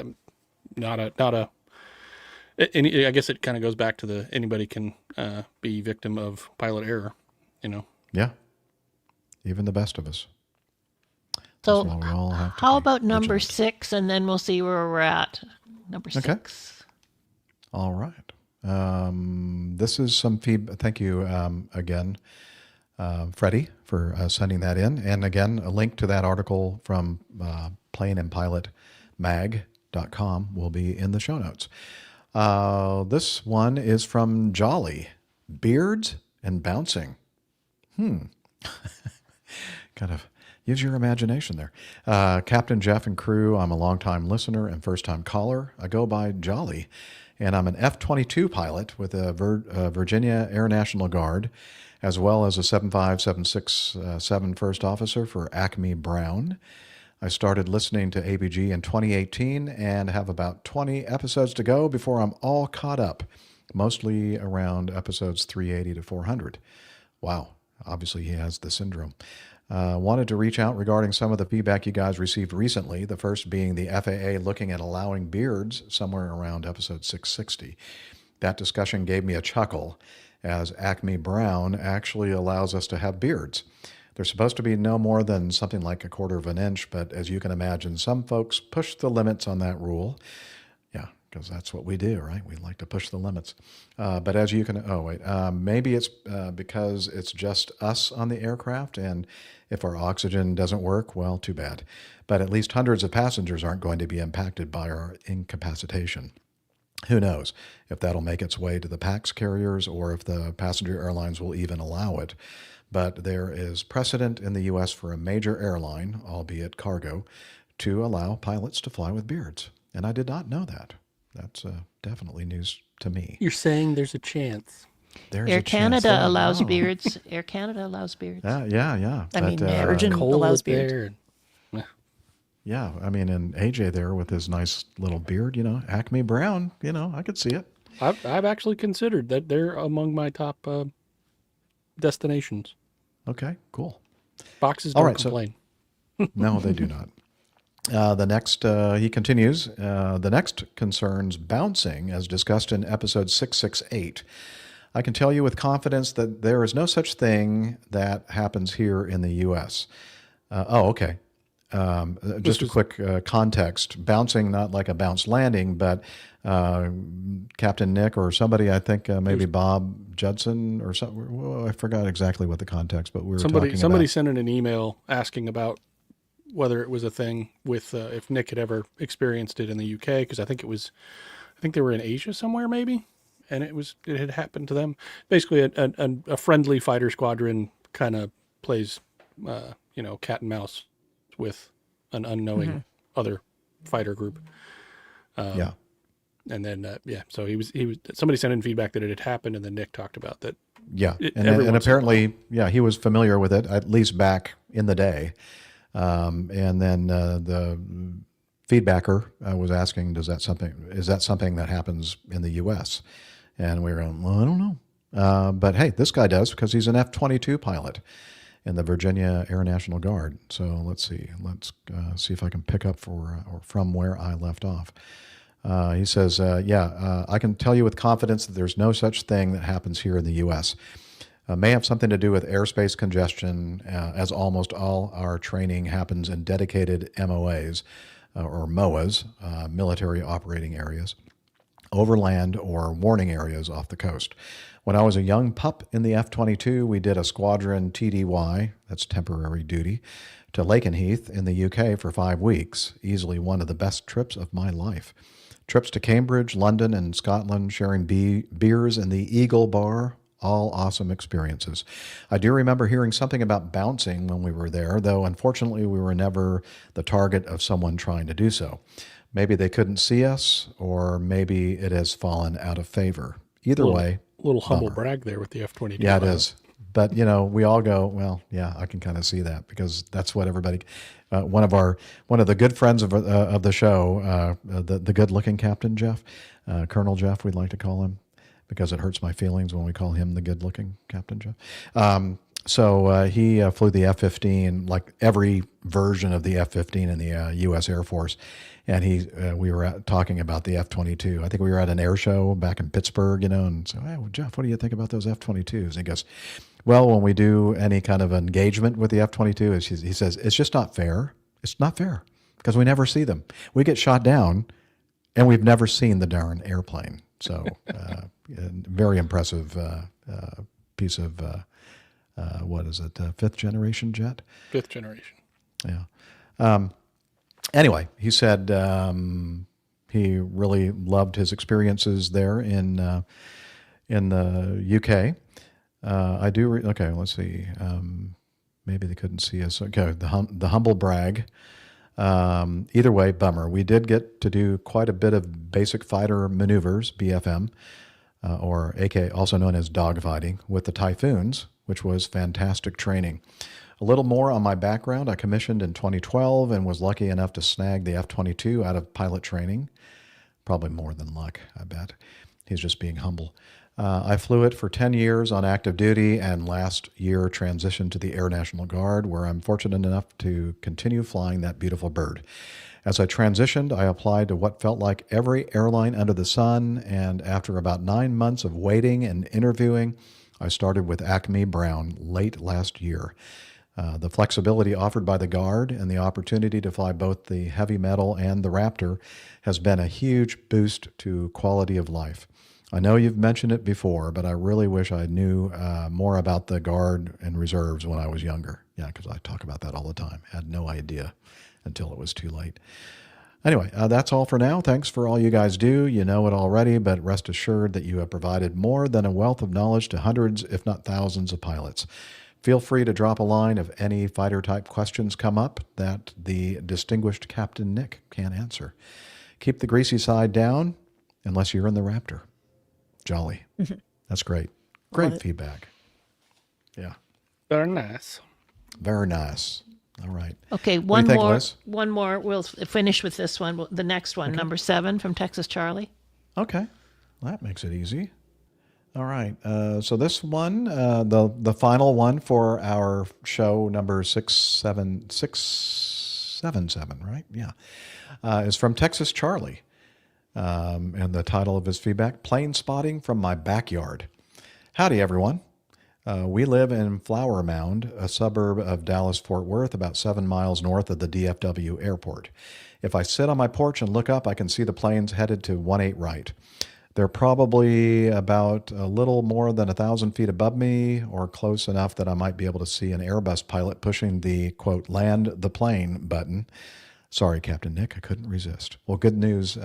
not a. I guess it kind of goes back to anybody can be victim of pilot error, Yeah, even the best of us. So how about number 6, and then we'll see where we're at. Number 6. All right. This is some feedback. Thank you again, Freddie, for sending that in. And again, a link to that article from planeandpilotmag.com will be in the show notes. This one is from Jolly. Beards and bouncing. Kind of use your imagination there. Captain Jeff and crew, I'm a longtime listener and first-time caller. I go by Jolly, and I'm an F-22 pilot with a Virginia Air National Guard, as well as a 75767 first officer for Acme Brown. I started listening to APG in 2018 and have about 20 episodes to go before I'm all caught up, mostly around episodes 380 to 400. Wow, obviously he has the syndrome. Wanted to reach out regarding some of the feedback you guys received recently, the first being the FAA looking at allowing beards somewhere around episode 660. That discussion gave me a chuckle, as Acme Brown actually allows us to have beards. They're supposed to be no more than something like a quarter of an inch, but as you can imagine, some folks push the limits on that rule. Yeah, because that's what we do, right? We like to push the limits. But as you can, maybe it's because it's just us on the aircraft, and if our oxygen doesn't work, well, too bad. But at least hundreds of passengers aren't going to be impacted by our incapacitation. Who knows if that'll make its way to the PAX carriers or if the passenger airlines will even allow it. But there is precedent in the U.S. for a major airline, albeit cargo, to allow pilots to fly with beards. And I did not know that. That's definitely news to me. You're saying there's a chance. There's Air a chance. Canada Oh, allows wow. beards. Air Canada allows beards. Yeah. I mean, But, Virgin Cold allows up beard. there. yeah, I mean, and AJ there with his nice little beard, Acme Brown, I could see it. I've actually considered that they're among my top destinations. Okay, cool. Boxes All don't right, so- complain. No, they do not. The next, he continues, the next concerns bouncing, as discussed in episode 668. I can tell you with confidence that there is no such thing that happens here in the U.S. Okay. Just a quick context. Bouncing, not like a bounce landing, but Captain Nick or somebody, I think maybe Bob Judson or something. Well, I forgot exactly what the context, but we were Somebody talking about. sent in an email asking about whether it was a thing with if Nick had ever experienced it in the UK, because I think they were in Asia somewhere maybe, and it had happened to them. Basically, a friendly fighter squadron kind of plays cat and mouse with an unknowing other fighter group. Yeah. And then so he was somebody sent in feedback that it had happened, and then Nick talked about that. Yeah, Every and once in a apparently, he was familiar with it, at least back in the day. And then the feedbacker was asking, is that something that happens in the U.S.? And we were going, well, I don't know. But hey, this guy does because he's an F-22 pilot in the Virginia Air National Guard. So let's see. Let's see if I can pick up from where I left off. He says, I can tell you with confidence that there's no such thing that happens here in the U.S. May have something to do with airspace congestion, as almost all our training happens in dedicated MOAs or MOAs, military operating areas, overland or warning areas off the coast. When I was a young pup in the F-22, we did a squadron TDY, that's temporary duty, to Lakenheath in the UK for 5 weeks, easily one of the best trips of my life. Trips to Cambridge, London, and Scotland, sharing beers in the Eagle Bar, all awesome experiences. I do remember hearing something about bouncing when we were there, though unfortunately we were never the target of someone trying to do so. Maybe they couldn't see us, or maybe it has fallen out of favor. Either way, A little humble bummer. brag there with the F-22. Yeah, it is. But, we all go, well, yeah, I can kind of see that because that's what everybody, one of the good friends of the show, the good-looking Captain Jeff, Colonel Jeff, we'd like to call him, because it hurts my feelings when we call him the good-looking Captain Jeff. So he flew the F-15, like every version of the F-15 in the U.S. Air Force. And we were talking about the F-22. I think we were at an air show back in Pittsburgh, and so, hey, well, Jeff, what do you think about those F-22s? And he goes, well, when we do any kind of engagement with the F-22, he says, it's just not fair. It's not fair because we never see them. We get shot down and we've never seen the darn airplane. So very impressive piece of, what is it, fifth generation jet? Fifth generation. Yeah. Anyway, he said he really loved his experiences there in the UK. Okay, let's see. Maybe they couldn't see us. Okay, the humble brag. Either way, bummer. We did get to do quite a bit of basic fighter maneuvers, BFM, or AK, also known as dogfighting, with the Typhoons, which was fantastic training. A little more on my background. I commissioned in 2012 and was lucky enough to snag the F-22 out of pilot training. Probably more than luck, I bet. He's just being humble. I flew it for 10 years on active duty and last year transitioned to the Air National Guard, where I'm fortunate enough to continue flying that beautiful bird. As I transitioned, I applied to what felt like every airline under the sun, and after about 9 months of waiting and interviewing, I started with Acme Brown late last year. The flexibility offered by the Guard and the opportunity to fly both the Heavy Metal and the Raptor has been a huge boost to quality of life. I know you've mentioned it before, but I really wish I knew more about the Guard and Reserves when I was younger. Yeah, because I talk about that all the time. Had no idea until it was too late. Anyway, that's all for now. Thanks for all you guys do. You know it already, but rest assured that you have provided more than a wealth of knowledge to hundreds, if not thousands, of pilots. Feel free to drop a line if any fighter-type questions come up that the distinguished Captain Nick can't answer. Keep the greasy side down, unless you're in the Raptor. Jolly. That's great. Great feedback. Yeah. Very nice. Very nice. All right. Okay, What do you think, more. Liz? One more. We'll finish with this one. The next one, number 7 from Texas Charlie. Okay. Well, that makes it easy. All right. So this one, the final one for our show number 677, right? Yeah. Is from Texas Charlie. And the title of his feedback, Plane Spotting from My Backyard. Howdy, everyone. We live in Flower Mound, a suburb of Dallas-Fort Worth, about 7 miles north of the DFW airport. If I sit on my porch and look up, I can see the planes headed to 18 right. They're probably about a little more than 1,000 feet above me, or close enough that I might be able to see an Airbus pilot pushing the, quote, land the plane button. Sorry, Captain Nick, I couldn't resist. Well, good news,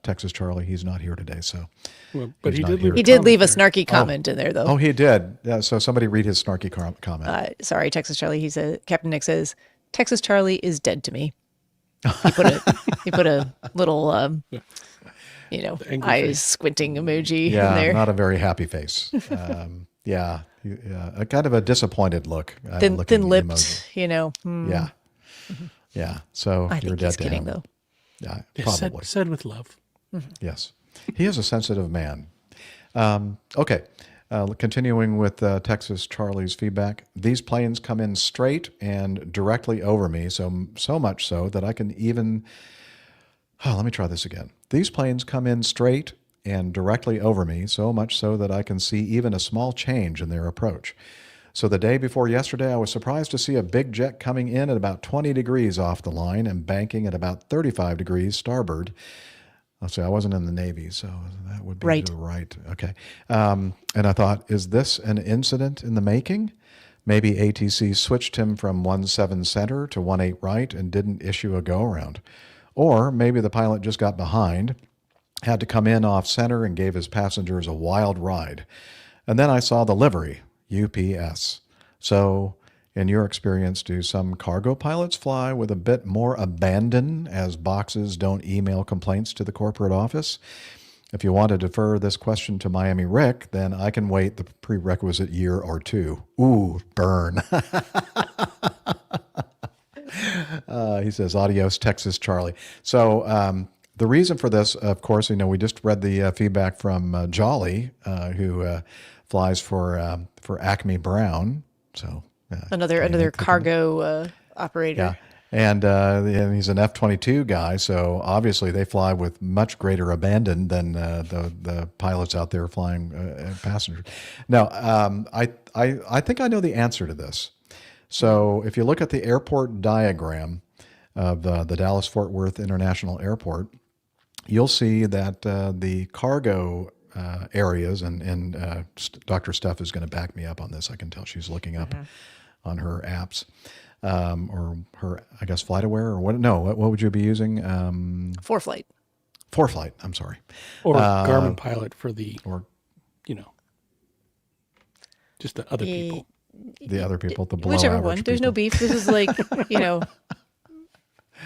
Texas Charlie, he's not here today, so. Well, but he's he not did here. leave. He did leave a snarky comment in there, though. Oh, he did. Yeah, so somebody read his snarky comment. Sorry, Texas Charlie. He said, Captain Nick says, Texas Charlie is dead to me. He put a little, angry eyes face. squinting emoji in Yeah, there. not a very happy face. Yeah, a kind of a disappointed look. Thin lipped, emoji. Yeah. Yeah, so I you're think dead he's to kidding, him. though. Yeah, Yes, probably. said with love. Yes. He is a sensitive man. Okay. Continuing with Texas Charlie's feedback. These planes come in straight and directly over me, so much so that I can even... Oh, let me try this again. These planes come in straight and directly over me, so much so that I can see even a small change in their approach. So the day before yesterday, I was surprised to see a big jet coming in at about 20 degrees off the line and banking at about 35 degrees starboard. Let's see, I wasn't in the Navy, so that would be Right. to the right. Okay. And I thought, is this an incident in the making? Maybe ATC switched him from 17 center to 18 right and didn't issue a go-around. Or maybe the pilot just got behind, had to come in off center and gave his passengers a wild ride. And then I saw the livery, UPS. So, in your experience, do some cargo pilots fly with a bit more abandon as boxes don't email complaints to the corporate office? If you want to defer this question to Miami Rick, then I can wait the prerequisite year or two. Ooh, burn. He says, adios, Texas Charlie. So the reason for this, of course, we just read the feedback from Jolly, who flies for Acme Brown. So Another cargo operator. yeah. And he's an F-22 guy, so obviously they fly with much greater abandon than the pilots out there flying passengers. Now, I think I know the answer to this. So if you look at the airport diagram of the Dallas-Fort Worth International Airport, you'll see that the cargo areas, and Dr. Steph is going to back me up on this. I can tell she's looking up on her apps. Or her, I guess, FlightAware, or what? No, what would you be using? ForeFlight. ForeFlight. I'm sorry. Or Garmin Pilot for the, Or just the other people. the other people, the below Whichever average one. There's no people. beef. This is like,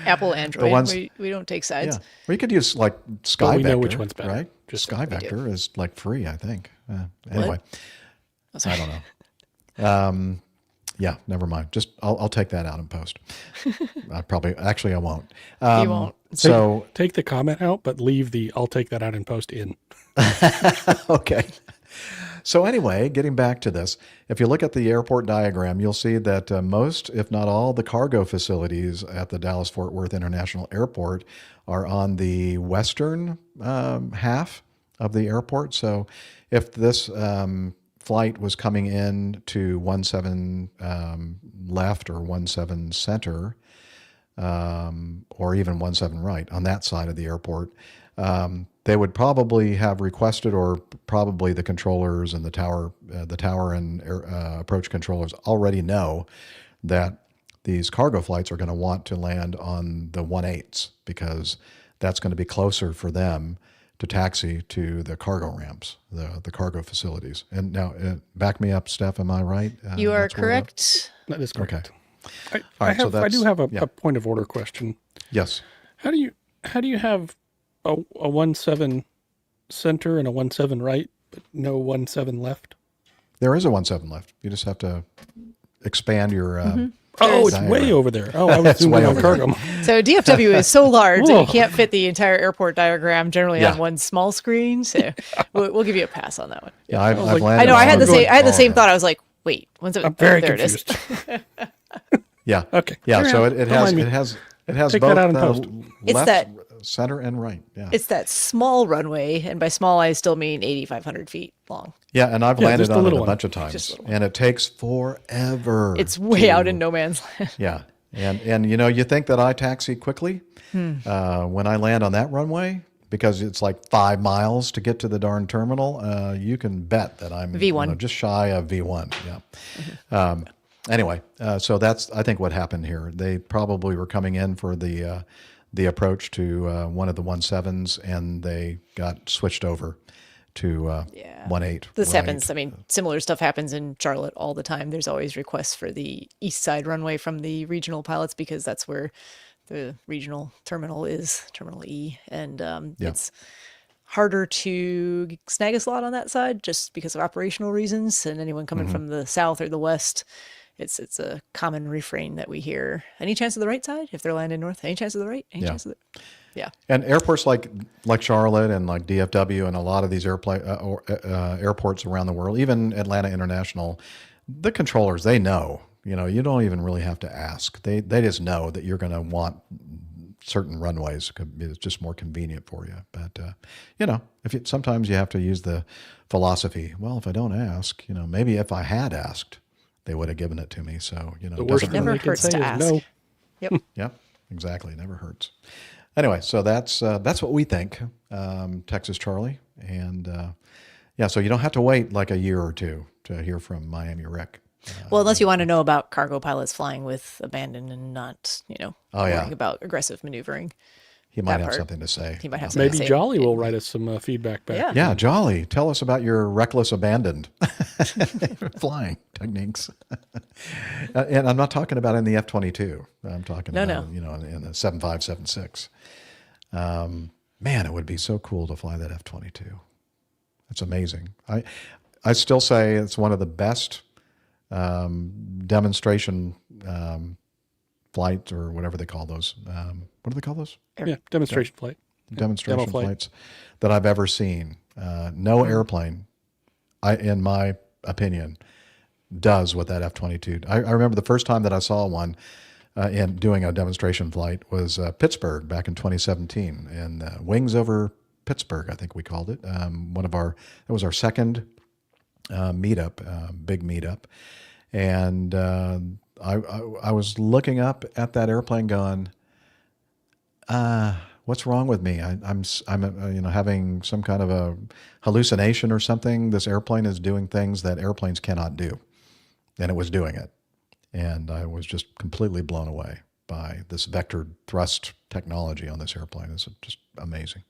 Apple, Android. ones- we don't take sides. Yeah, or you could use like SkyVector. But we know which one's better. right? Just SkyVector is like free, I think. Anyway, Oh, sorry. I don't know. Yeah, never mind. Just I'll take that out in post. I won't. You won't. So Take the comment out, but leave the "I'll take that out and post" in. okay. So anyway, getting back to this, if you look at the airport diagram, you'll see that most, if not all, the cargo facilities at the Dallas-Fort Worth International Airport are on the western half of the airport. So if this flight was coming in to 17 left or 17 center, or even 17 right on that side of the airport, they would probably have requested, or probably the controllers and the tower and approach controllers already know that these cargo flights are going to want to land on the 1/8s because that's going to be closer for them to taxi to the cargo ramps, the cargo facilities. And now, back me up, Steph. Am I right? You are That's where correct. That is correct. All I right, so do have yeah. a point of order question. Yes. How do you have a 17 center and a 17 right, but no 17 left? There is a 17 left. You just have to expand your. Oh, it's diagram. way over there. Oh, I was It's zooming way on over cargo. So DFW is so large that you Whoa. can't fit the entire airport diagram generally Yeah. on one small screen. So we'll give you a pass on that one. Yeah, I've like- landed. I know. I had on the same. I had the all same of them. thought. I was like, wait, when's it? I'm very there it is. confused. Yeah. Okay. Yeah. Carry So on. it Don't has mind me. it has Take both that out in post. It's left, that- center, and right. Yeah. It's that small runway, and by small I still mean 8,500 feet long. Yeah, and I've Yeah, landed just the on it little a one. bunch of Just times, the little one. and it takes forever. It's way out in no man's land. Yeah, and you know, you think that I taxi quickly when I land on that runway because it's like 5 miles to get to the darn terminal. You can bet that I'm V1. just shy of V1. Yeah. Anyway, so that's I think what happened here. They probably were coming in for the approach to one of the 17s, and they got switched over to 1/8. This right. happens. I mean, similar stuff happens in Charlotte all the time. There's always requests for the east side runway from the regional pilots because that's where the regional terminal is, Terminal E, and it's harder to snag a slot on that side just because of operational reasons. And anyone coming from the south or the west, it's a common refrain that we hear. Any chance of the right side if they're landing north? Any chance of the right? Any Yeah. chance of the yeah. And airports like Charlotte and like DFW and a lot of these airports around the world, even Atlanta International, the controllers, they know. You know, you don't even really have to ask. They just know that you're going to want certain runways. It's just more convenient for you. But you know, sometimes you have to use the philosophy. Well, if I don't ask, you know, maybe if I had asked, they would have given it to me. So you know, The it worst doesn't thing Never they can hurts say to is ask. no. Yep. Yeah, exactly. It never hurts. Anyway, so that's what we think, Texas Charlie, and yeah, so you don't have to wait like a year or two to hear from Miami Rick. Well, unless you want to know about cargo pilots flying with abandon and not, Oh, yeah. worrying about aggressive maneuvering. He might That have part. something to say. He might have something Maybe to say. Jolly will write us some feedback back. Yeah. Yeah, Jolly, tell us about your reckless abandoned flying techniques. And I'm not talking about in the F-22. I'm talking No, about, no. in the 7576. Man, it would be so cool to fly that F-22. It's amazing. I still say it's one of the best demonstration flights or whatever they call those. What do they call those? Yeah, demonstration flight. Demonstration Demo flight. flights that I've ever seen. No airplane, in my opinion, does what that F-22. I remember the first time that I saw one in doing a demonstration flight was Pittsburgh back in 2017, and Wings Over Pittsburgh, I think we called it. It was our second meetup, big meetup, and I was looking up at that airplane going, what's wrong with me? I'm having some kind of a hallucination or something. This airplane is doing things that airplanes cannot do, and it was doing it, and I was just completely blown away by this vector thrust technology on this airplane. It's just amazing.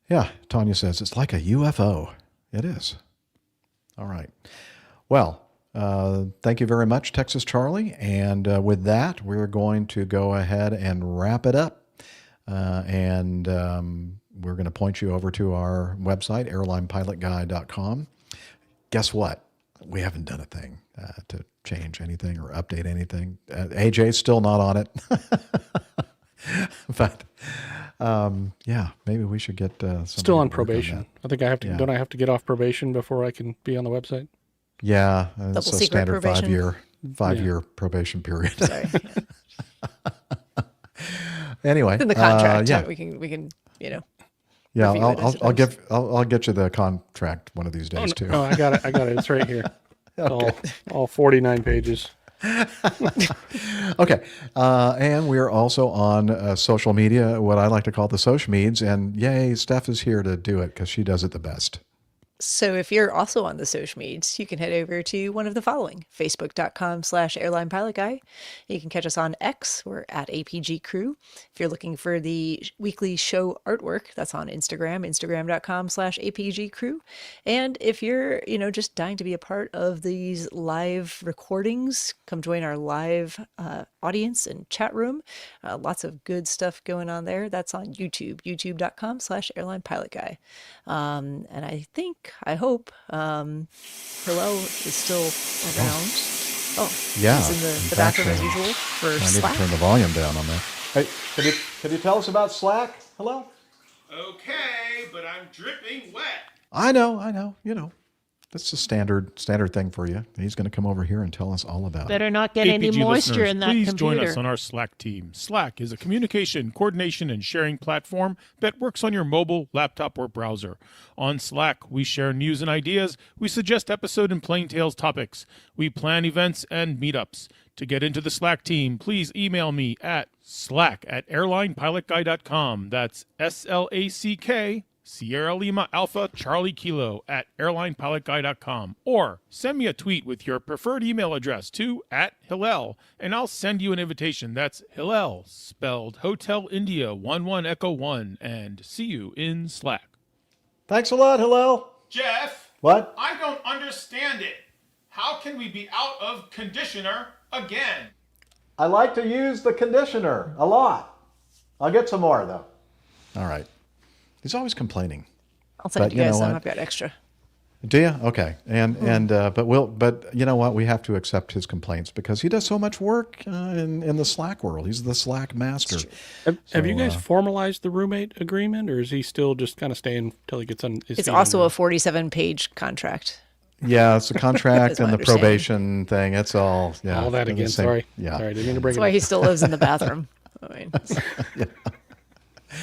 Yeah, Tanya says it's like a UFO. It is. All right. Well, thank you very much, Texas Charlie. And with that, we're going to go ahead and wrap it up. And we're going to point you over to our website, airlinepilotguy.com. Guess what? We haven't done a thing to change anything or update anything. AJ's still not on it. But yeah, maybe we should get somebody Still on to work probation. that. I think I have to. Yeah. Don't I have to get off probation before I can be on the website? Yeah, it's Double a secret standard probation? 5-year probation period. Sorry. Anyway, In the contract, yeah, we can yeah. review it as it I'll comes. I'll get you the contract one of these days too. Oh, I got it. I got it. It's right here. All 49 pages. Okay. And we're also on social media, what I like to call the social meds. And yay, Steph is here to do it because she does it the best. So if you're also on the social medias, you can head over to one of the following: facebook.com/airlinepilotguy. You can catch us on X. We're at APG Crew. If you're looking for the weekly show artwork, that's on Instagram, instagram.com/APG Crew. And if you're, just dying to be a part of these live recordings, come join our live audience and chat room. Lots of good stuff going on there. That's on YouTube, youtube.com/airlinepilotguy. And I hope Hillel is still around. Oh, Yeah, he's in in the fact, bathroom as usual for I need Slack. to turn the volume down on that. Hey, can you tell us about Slack? Hello? Okay, but I'm dripping wet. I know. That's a standard thing for you. He's going to come over here and tell us all about it. Better not get any APG moisture listeners, in that please computer. join us on our Slack team. Slack is a communication, coordination, and sharing platform that works on your mobile, laptop, or browser. On Slack, we share news and ideas. We suggest episode and plain tales topics. We plan events and meetups. To get into the Slack team, please email me at slack@airlinepilotguy.com. That's SLACK Sierra Lima Alpha Charlie Kilo @airlinepilotguy.com, or send me a tweet with your preferred email address to @Hillel, and I'll send you an invitation. That's Hillel, spelled Hotel India 11 Echo 1, and see you in Slack. Thanks a lot, Hillel. Jeff, What? I don't understand it. How can we be out of conditioner again? I like to use the conditioner a lot. I'll get some more, though. All right. He's always complaining. I'll send But you guys you know some. what? I've got extra. Do you? Okay. But you know what? We have to accept his complaints because he does so much work in the Slack world. He's the Slack master. Have you guys formalized the roommate agreement, or is he still just kind of staying until he gets on his It's feet also under a 47-page contract. Yeah, it's the contract That's my and the understanding. probation thing. It's all all that the again? same- Sorry. Yeah. Sorry, didn't mean to bring That's it why up. he still lives in the bathroom. I mean,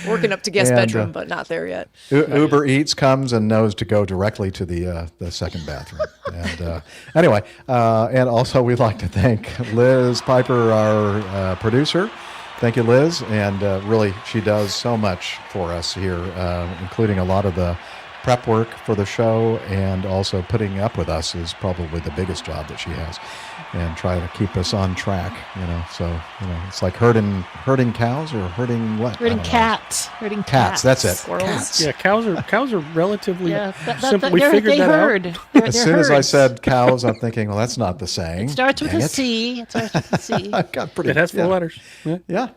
working up to guest And, bedroom, but not there yet. Uber Eats comes and knows to go directly to the second bathroom. And anyway, and also we'd like to thank Liz Piper, our producer. Thank you, Liz. And really, she does so much for us here, including a lot of the prep work for the show, and also putting up with us is probably the biggest job that she has, and try to keep us on track. So it's like herding cows or herding what? I Herding don't know. cats. Herding Cats. That's it. Squirrels. Cats. Yeah, cows are relatively Yeah, simple. We figured they that herd. out. They're As soon as I herds. said cows, I'm thinking, well, that's not the saying. It starts with Dang a it. C. It starts with a C. I got pretty. It has 4 yeah. letters. Yeah. Yeah.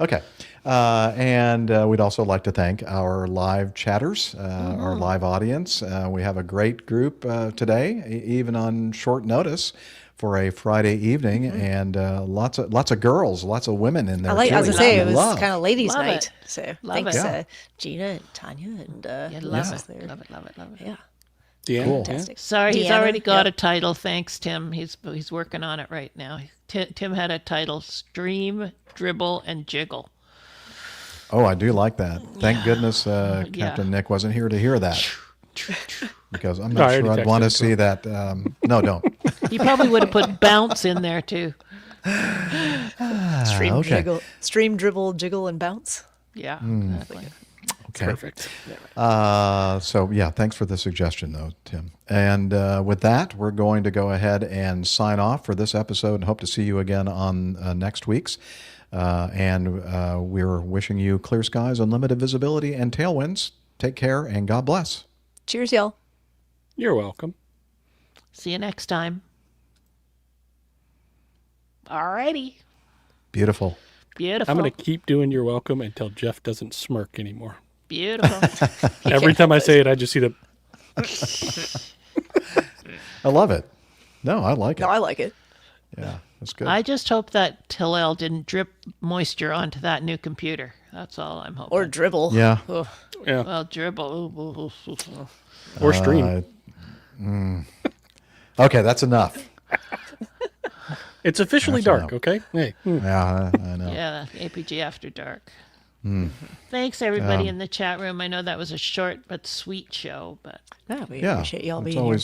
Okay. And we'd also like to thank our live chatters, our live audience. We have a great group today, even on short notice for a Friday evening, and lots of girls, lots of women in there. I too, was which gonna say we it was love. kind of ladies' Love night. it. So Love thanks, it. Yeah. Gina and Tanya and Yeah, Liz love was it. there. Love it. Love it. Love it. Yeah, Yeah. Cool. fantastic. Sorry, he's Deanna, already got yep. a title. Thanks, Tim. He's working on it right now. Tim had a title: Stream, Dribble, and Jiggle. Oh, I do like that. Thank goodness Captain Nick wasn't here to hear that, because I'm No, I not already sure I'd texted want to him, see that. No, don't. He probably would have put bounce in there too. Stream, dribble, jiggle, and bounce. Yeah, Hmm. exactly. Okay. Perfect. So yeah, thanks for the suggestion though, Tim. And with that, we're going to go ahead and sign off for this episode and hope to see you again on next week's. We're wishing you clear skies, unlimited visibility, and tailwinds. Take care and God bless. Cheers, y'all. You're welcome. See you next time. Alrighty. Beautiful. Beautiful. I'm going to keep doing you're welcome until Jeff doesn't smirk anymore. Beautiful. Every time I say it, I just see the. I love it. No, I like it. No, I like it. Yeah, that's good. I just hope that Hillel didn't drip moisture onto that new computer. That's all I'm hoping. Or dribble. Yeah. Ugh. Yeah. Well, dribble. Or stream. Okay, that's enough. It's officially That's dark, enough. okay? Hey. Yeah, I know. Yeah, APG After Dark. Thanks, everybody in the chat room. I know that was a short but sweet show, but Yeah, we Yeah, appreciate y'all it's being here.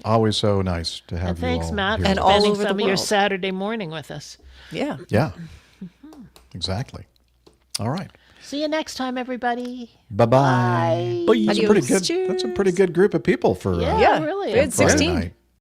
always so nice to have and you thanks, all Matt, here for And with all us. spending over the some of your world. Saturday morning with us. Yeah. Yeah, exactly. All right. See you next time, everybody. Bye-bye. Bye. That's a pretty Adios. good. That's a pretty good group of people for Yeah, Yeah. really. We had I'm Friday 16. night.